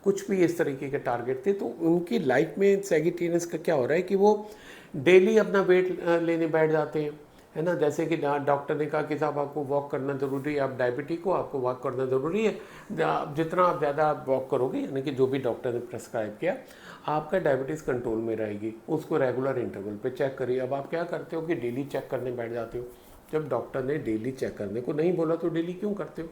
कुछ भी इस तरीके के टारगेट थे। तो उनकी लाइफ में सैजिटेरियस का क्या हो रहा है कि वो डेली अपना वेट लेने बैठ जाते हैं, है ना। जैसे कि डॉक्टर ने कहा कि साहब आपको वॉक करना ज़रूरी है, आप डायबिटिक हो, आपको वॉक करना ज़रूरी है। जितना आप ज़्यादा वॉक करोगे, यानी कि जो भी डॉक्टर ने प्रेस्क्राइब किया, आपका डायबिटीज़ कंट्रोल में रहेगी। उसको रेगुलर इंटरवल पे चेक करिए। अब आप क्या करते हो कि डेली चेक करने बैठ जाते हो। जब डॉक्टर ने डेली चेक करने को नहीं बोला तो डेली क्यों करते हो?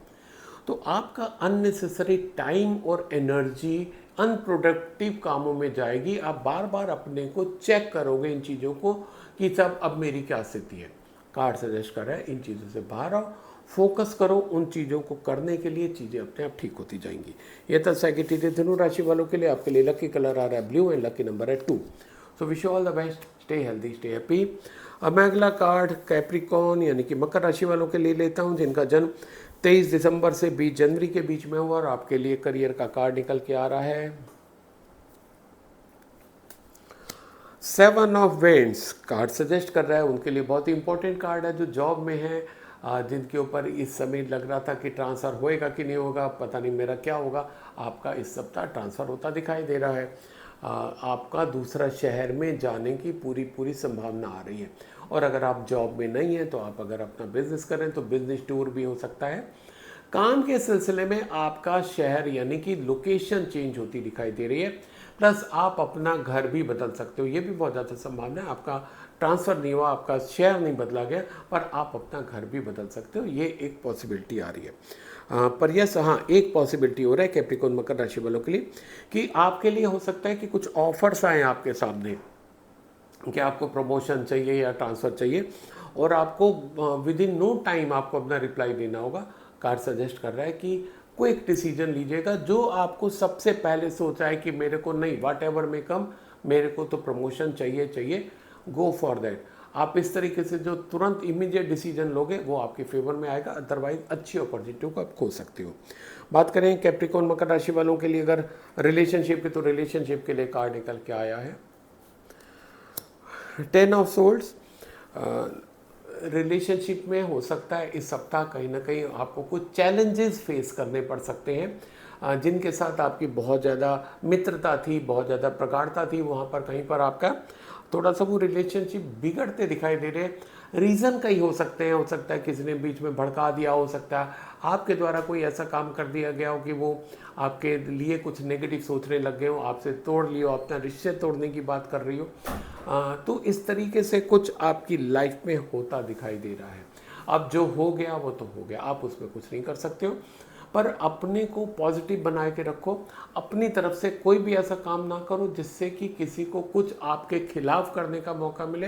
तो आपका अननेसेसरी टाइम और एनर्जी अनप्रोडक्टिव कामों में जाएगी। आप बार बार अपने को चेक करोगे इन चीज़ों को कि सब अब मेरी क्या स्थिति है। कार्ड सजेस्ट कर रहा है इन चीज़ों से बाहर आओ, फोकस करो उन चीज़ों को करने के लिए, चीज़ें अपने आप ठीक होती जाएंगी। ये था सैजिटेरियस धनु राशि वालों के लिए। आपके लिए लकी कलर आ रहा है ब्लू एंड लकी नंबर है 2। So wish you all the best, stay healthy stay happy. अब मैं अगला कार्ड कैप्रिकॉर्न यानी कि मकर राशि वालों के लिए लेता हूँ, जिनका जन्म 23 दिसंबर से 20 जनवरी के बीच में हुआ। और आपके लिए करियर का कार्ड निकल के आ रहा है seven of vends card suggest कर रहा है, उनके लिए बहुत ही इंपॉर्टेंट कार्ड है जो जॉब में है, जिनके ऊपर इस समय लग रहा था कि ट्रांसफ़र होएगा कि नहीं होगा, पता नहीं मेरा क्या होगा, आपका इस सप्ताह ट्रांसफ़र होता दिखाई दे रहा है। आपका दूसरा शहर में जाने की पूरी पूरी संभावना आ रही है। और अगर आप जॉब में नहीं हैं तो आप अगर अपना बिजनेस करें तो बिजनेस टूर भी हो सकता है। काम के सिलसिले में आपका शहर यानी कि लोकेशन चेंज होती दिखाई दे रही है, प्लस आप अपना घर भी बदल सकते हो, ये भी बहुत ज़्यादा संभावना है। आपका ट्रांसफ़र नहीं हुआ, आपका शहर नहीं बदला गया, पर आप अपना घर भी बदल सकते हो, ये एक पॉसिबिलिटी आ रही है। पर यस हाँ, एक पॉसिबिलिटी हो रहा है कैप्रिकॉर्न मकर राशि वालों के लिए कि आपके लिए हो सकता है कि कुछ ऑफर्स आए आपके सामने कि आपको प्रमोशन चाहिए या ट्रांसफ़र चाहिए, और आपको विद इन नो टाइम आपको अपना रिप्लाई देना होगा। कार्ड सजेस्ट कर रहा है कि क्विक डिसीजन लीजिएगा, जो आपको सबसे पहले सोचा है कि मेरे को नहीं, वाट एवर में कम, मेरे को तो प्रमोशन चाहिए चाहिए, गो फॉर दैट। आप इस तरीके से जो तुरंत इमीडिएट डिसीजन लोगे वो आपके फेवर में आएगा, अदरवाइज अच्छी अपॉर्चुनिटी को आप खो सकते हो। बात करें कैप्रिकॉर्न मकर राशि वालों के लिए अगर रिलेशनशिप की, तो रिलेशनशिप के लिए कार्ड निकल के आया है 10 ऑफ सोल्ड्स। रिलेशनशिप में हो सकता है इस सप्ताह कहीं ना कहीं आपको कुछ चैलेंजेस फेस करने पड़ सकते हैं, जिनके साथ आपकी बहुत ज़्यादा मित्रता थी, बहुत ज़्यादा प्रगाढ़ता थी, वहाँ पर कहीं पर आपका थोड़ा सा वो रिलेशनशिप बिगड़ते दिखाई दे रहे हैं। रीज़न कई हो सकते हैं, हो सकता है किसी ने बीच में भड़का दिया, हो सकता है आपके द्वारा कोई ऐसा काम कर दिया गया हो कि वो आपके लिए कुछ नेगेटिव सोचने लग गए हो, आपसे तोड़ लियो, अपना रिश्ते तोड़ने की बात कर रही हो। तो इस तरीके से कुछ आपकी लाइफ में होता दिखाई दे रहा है। अब जो हो गया वो तो हो गया, आप उसमें कुछ नहीं कर सकते हो, पर अपने को पॉजिटिव बना के रखो। अपनी तरफ से कोई भी ऐसा काम ना करो जिससे कि किसी को कुछ आपके खिलाफ करने का मौका मिले।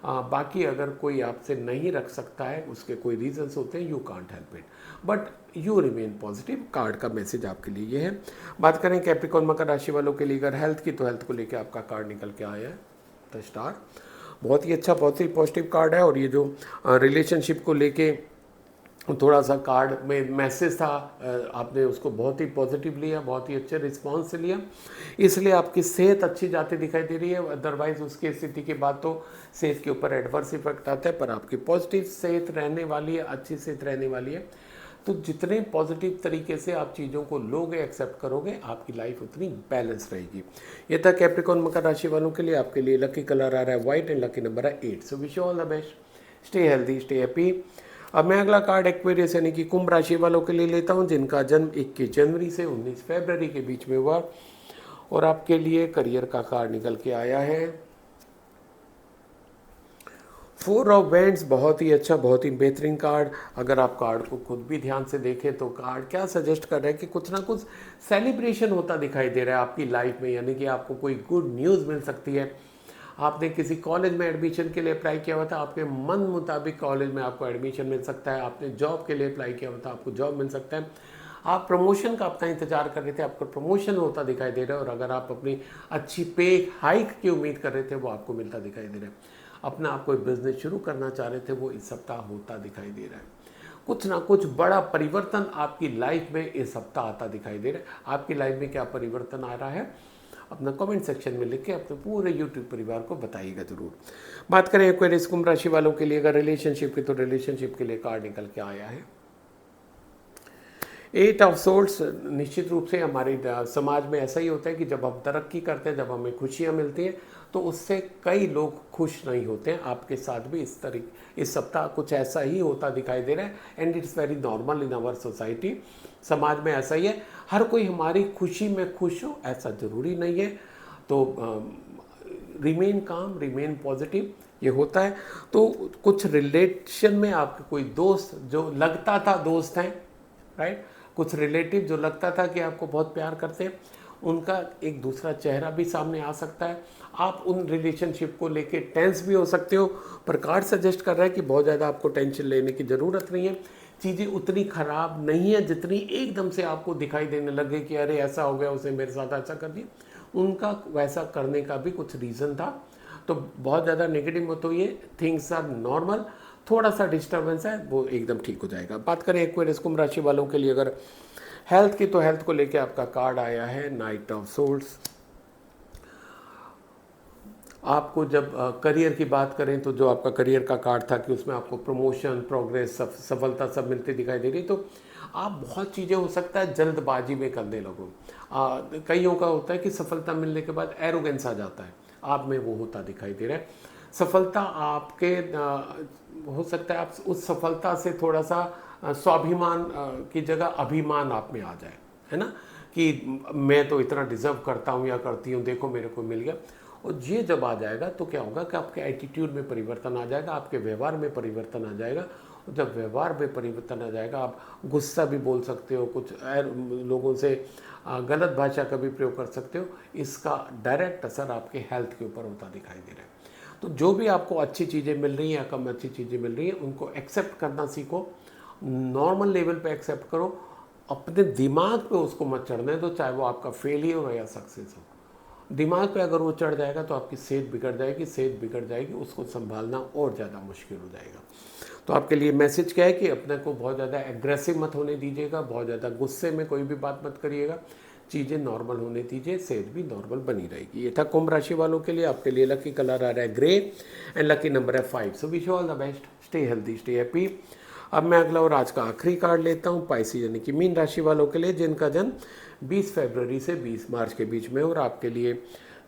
बाकी अगर कोई आपसे नहीं रख सकता है, उसके कोई रीजंस होते हैं, you can't help it, but you remain positive. Card का मैसेज आपके लिए ये है। बात करें कैप्रिकॉर्न मकर राशि वालों के लिए अगर हेल्थ की, तो हेल्थ को लेकर आपका कार्ड निकल के आया है द स्टार। बहुत ही अच्छा, बहुत ही पॉजिटिव कार्ड है। और ये जो रिलेशनशिप को लेके थोड़ा सा कार्ड में मैसेज था, आपने उसको बहुत ही पॉजिटिव लिया, बहुत ही अच्छे रिस्पांस से लिया, इसलिए आपकी सेहत अच्छी जाती दिखाई दे रही है। अदरवाइज उसकी स्थिति के बाद तो सेहत के ऊपर एडवर्स इफेक्ट आता है, पर आपकी पॉजिटिव सेहत रहने वाली है, अच्छी सेहत रहने वाली है। तो जितने पॉजिटिव तरीके से आप चीज़ों को लोगे, एक्सेप्ट करोगे, आपकी लाइफ उतनी बैलेंस रहेगी। ये था कैप्रिकॉर्न मकर राशि वालों के लिए। आपके लिए लकी कलर आ रहा है व्हाइट एंड लकी नंबर है 8। So wish you all the best, stay healthy, stay happy. अब मैं अगला कार्ड एक्वेरियस यानी कि कुंभ राशि वालों के लिए लेता हूं, जिनका जन्म 21 जनवरी से 19 फरवरी के बीच में हुआ। और आपके लिए करियर का कार्ड निकल के आया है 4 ऑफ वैंड्स। बहुत ही अच्छा, बहुत ही बेहतरीन कार्ड। अगर आप कार्ड को खुद भी ध्यान से देखें तो कार्ड क्या सजेस्ट कर रहा है कि कुछ ना कुछ सेलिब्रेशन होता दिखाई दे रहा है आपकी लाइफ में, यानी कि आपको कोई गुड न्यूज़ मिल सकती है। आपने किसी कॉलेज में एडमिशन के लिए अप्लाई किया हुआ था, आपके मन मुताबिक कॉलेज में आपको एडमिशन मिल सकता है। आपने जॉब के लिए अप्लाई किया हुआ था, आपको जॉब मिल सकता है। आप प्रमोशन का अपना इंतजार कर रहे थे, आपको प्रमोशन होता दिखाई दे रहा है। और अगर आप अपनी अच्छी पे हाइक की उम्मीद कर रहे थे, वो आपको मिलता दिखाई दे रहा है। अपना आप कोई बिजनेस शुरू करना चाह रहे थे, वो इस सप्ताह होता दिखाई दे रहा है। कुछ ना कुछ बड़ा परिवर्तन आपकी लाइफ में इस सप्ताह आता दिखाई दे रहा है। आपकी लाइफ में क्या परिवर्तन आ रहा है, अपना कमेंट सेक्शन में लिख के अपने पूरे यूट्यूब परिवार को बताइएगा जरूर। बात करें एक्वेरियस कुंभ राशि वालों के लिए अगर रिलेशनशिप की, तो रिलेशनशिप के लिए कार्ड निकल के आया है 8 ऑफ सोर्ट्स। निश्चित रूप से हमारे समाज में ऐसा ही होता है कि जब हम तरक्की करते हैं, जब हमें खुशियां मिलती हैं, तो उससे कई लोग खुश नहीं होते हैं। आपके साथ भी इस सप्ताह कुछ ऐसा ही होता दिखाई दे रहा है, and it's very normal in our society. समाज में ऐसा ही है, हर कोई हमारी खुशी में खुश हो ऐसा ज़रूरी नहीं है। तो रिमेन काम, रिमेन पॉजिटिव, ये होता है। तो कुछ रिलेशन में आपके कोई दोस्त जो लगता था दोस्त हैं, राइट, कुछ रिलेटिव जो लगता था कि आपको बहुत प्यार करते हैं, उनका एक दूसरा चेहरा भी सामने आ सकता है। आप उन रिलेशनशिप को लेके टेंस भी हो सकते हो, पर कार्ड सजेस्ट कर रहा है कि बहुत ज़्यादा आपको टेंशन लेने की ज़रूरत नहीं है। चीज़ें उतनी ख़राब नहीं है जितनी एकदम से आपको दिखाई देने लगे कि अरे ऐसा हो गया, उसने मेरे साथ ऐसा कर दिया। उनका वैसा करने का भी कुछ रीज़न था। तो बहुत ज़्यादा नेगेटिव मत होइए, थिंग्स आर नॉर्मल। थोड़ा सा डिस्टर्बेंस है, वो एकदम ठीक हो जाएगा। बात करें एक्वेरियस कुंभ राशि वालों के लिए अगर हेल्थ की, तो हेल्थ को लेके आपका कार्ड आया है नाइट ऑफ सोल्स। आपको जब करियर की बात करें तो जो आपका करियर का कार्ड था कि उसमें आपको प्रमोशन, प्रोग्रेस, सफलता सब मिलती दिखाई दे रही, तो आप बहुत चीज़ें हो सकता है जल्दबाजी में करने लगो। कईयों का होता है कि सफलता मिलने के बाद एरोगेंस आ जाता है, आप में वो होता दिखाई दे रहा है। सफलता आपके हो सकता है आप उस सफलता से थोड़ा सा स्वाभिमान की जगह अभिमान आप में आ जाए, है ना, कि मैं तो इतना डिज़र्व करता हूँ या करती हूँ, देखो मेरे को मिल गया। और ये जब आ जाएगा तो क्या होगा कि आपके एटीट्यूड में परिवर्तन आ जाएगा, आपके व्यवहार में परिवर्तन आ जाएगा। और जब व्यवहार में परिवर्तन आ जाएगा, आप गुस्सा भी बोल सकते हो, कुछ लोगों से गलत भाषा का भी प्रयोग कर सकते हो। इसका डायरेक्ट असर आपके हेल्थ के ऊपर होता दिखाई दे रहा है। तो जो भी आपको अच्छी चीज़ें मिल रही हैं या कम अच्छी चीज़ें मिल रही हैं, उनको एक्सेप्ट करना सीखो, नॉर्मल लेवल पे एक्सेप्ट करो, अपने दिमाग पे उसको मत चढ़ने दो, चाहे वो आपका फेलियर हो या सक्सेस हो। दिमाग पे अगर वो चढ़ जाएगा तो आपकी सेहत बिगड़ जाएगी, सेहत बिगड़ जाएगी, उसको संभालना और ज़्यादा मुश्किल हो जाएगा। तो आपके लिए मैसेज क्या है कि अपने को बहुत ज़्यादा एग्रेसिव मत होने दीजिएगा, बहुत ज़्यादा गुस्से में कोई भी बात मत करिएगा, चीज़ें नॉर्मल होने दीजिए, सेहत भी नॉर्मल बनी रहेगी। ये था कुंभ राशि वालों के लिए। आपके लिए लकी कलर आ रहा है ग्रे एंड लकी नंबर है 5। So wish you all the best, stay healthy, stay happy. अब मैं अगला और आज का आखिरी कार्ड लेता हूँ पाइसेस यानी कि मीन राशि वालों के लिए, जिनका जन्म 20 फरवरी से 20 मार्च के बीच में। और आपके लिए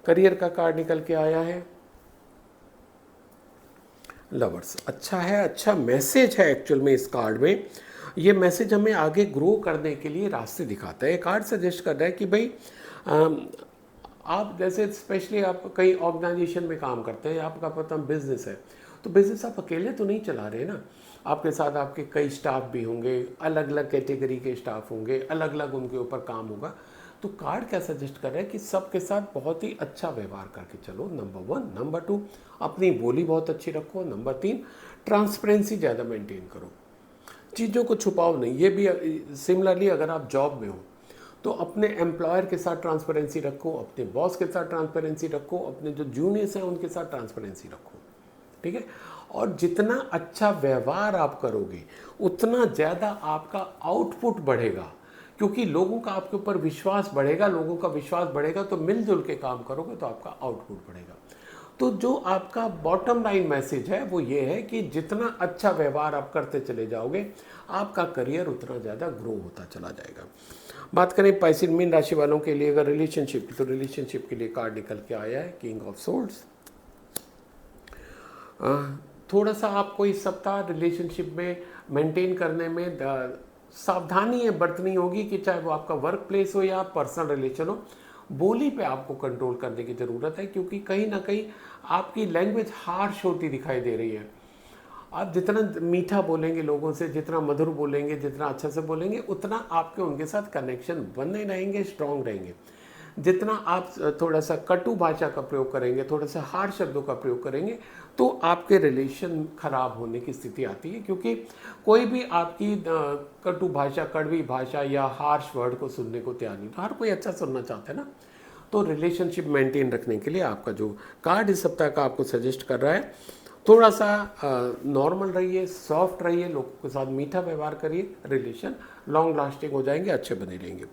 करियर का कार्ड निकल के आया है लवर्स। अच्छा है, अच्छा मैसेज है एक्चुअल में इस कार्ड में। ये मैसेज हमें आगे ग्रो करने के लिए रास्ते दिखाता है। ये कार्ड सजेस्ट कर रहा है कि भाई आप जैसे स्पेशली आप कई ऑर्गेनाइजेशन में काम करते हैं, आपका पता बिजनेस है, तो बिजनेस आप अकेले तो नहीं चला रहे ना, आपके साथ आपके कई स्टाफ भी होंगे, अलग अलग कैटेगरी के स्टाफ होंगे, अलग अलग उनके ऊपर काम होगा। तो कार्ड क्या सजेस्ट कर रहा है कि सबके साथ बहुत ही अच्छा व्यवहार करके चलो, नंबर 1। नंबर 2, अपनी बोली बहुत अच्छी रखो। नंबर 3, ट्रांसपेरेंसी ज़्यादा मेंटेन करो, चीज़ों को छुपाओ नहीं। ये भी सिमिलरली अगर आप जॉब में हो तो अपने एम्प्लॉयर के साथ ट्रांसपेरेंसी रखो, अपने बॉस के साथ ट्रांसपेरेंसी रखो, अपने जो जूनियर्स हैं उनके साथ ट्रांसपेरेंसी रखो, ठीक है। और जितना अच्छा व्यवहार आप करोगे उतना ज़्यादा आपका आउटपुट बढ़ेगा, क्योंकि लोगों का आपके ऊपर विश्वास बढ़ेगा। लोगों का विश्वास बढ़ेगा तो मिलजुल के काम करोगे तो आपका आउटपुट बढ़ेगा। तो जो आपका बॉटम लाइन मैसेज है वो ये है कि जितना अच्छा व्यवहार आप करते चले जाओगे, आपका करियर उतना ज़्यादा ग्रो होता चला जाएगा। बात करें पाइसेस मीन राशि वालों के लिए अगर रिलेशनशिप की, तो रिलेशनशिप के लिए कार्ड निकल के आया है किंग ऑफ सोर्ड्स। थोड़ा सा आपको इस सप्ताह रिलेशनशिप में मेंटेन करने में सावधानी है बरतनी होगी, कि चाहे वो आपका वर्क प्लेस हो या पर्सनल रिलेशन हो। बोली पे आपको कंट्रोल करने की ज़रूरत है, क्योंकि कहीं ना कहीं आपकी लैंग्वेज हार्श होती दिखाई दे रही है। आप जितना मीठा बोलेंगे लोगों से, जितना मधुर बोलेंगे, जितना अच्छा से बोलेंगे, उतना आपके उनके साथ कनेक्शन बने रहेंगे, स्ट्रांग रहेंगे। जितना आप थोड़ा सा कटु भाषा का प्रयोग करेंगे, थोड़ा सा हार्ड शब्दों का प्रयोग करेंगे, तो आपके रिलेशन खराब होने की स्थिति आती है, क्योंकि कोई भी आपकी कटु भाषा, कड़वी भाषा या हार्श वर्ड को सुनने को तैयार नहीं। तो हर कोई अच्छा सुनना चाहता है ना। तो रिलेशनशिप मेंटेन रखने के लिए आपका जो कार्ड इस सप्ताह का आपको सजेस्ट कर रहा है, थोड़ा सा नॉर्मल रहिए, सॉफ्ट रहिए, लोगों के साथ मीठा व्यवहार करिए, रिलेशन लॉन्ग लास्टिंग हो जाएंगे, अच्छे बने रहेंगे।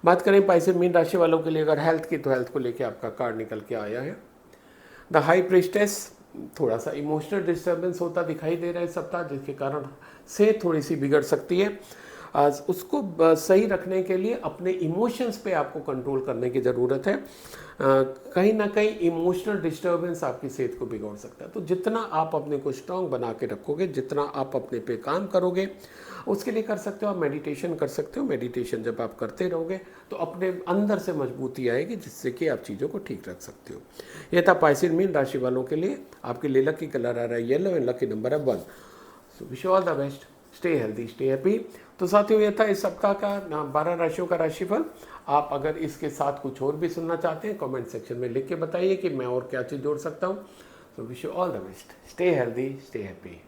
बात करें पाइसेस मीन राशि वालों के लिए अगर हेल्थ की, तो हेल्थ को लेके आपका कार्ड निकल के आया है द हाई प्रीस्टेस। थोड़ा सा इमोशनल डिस्टर्बेंस होता दिखाई दे रहा है इस सप्ताह, जिसके कारण सेहत थोड़ी सी बिगड़ सकती है। उसको सही रखने के लिए अपने इमोशंस पे आपको कंट्रोल करने की ज़रूरत है। कहीं ना कहीं इमोशनल डिस्टर्बेंस आपकी सेहत को बिगाड़ सकता है। तो जितना आप अपने को स्ट्रांग बना के रखोगे, जितना आप अपने पे काम करोगे, उसके लिए कर सकते हो आप मेडिटेशन कर सकते हो। मेडिटेशन जब आप करते रहोगे तो अपने अंदर से मजबूती आएगी, जिससे कि आप चीज़ों को ठीक रख सकते हो। यह था पाइसेस मीन राशि वालों के लिए। आपके लिए लकी कलर आ रहा है येलो एंड लकी नंबर है 1। So wish all the best, stay healthy, stay happy. तो साथियों, ये था इस सप्ताह का 12 राशियों का राशिफल। आप अगर इसके साथ कुछ और भी सुनना चाहते हैं, कमेंट सेक्शन में लिख के बताइए कि मैं और क्या चीज़ जोड़ सकता हूँ। So wish you all the best, stay healthy, stay happy.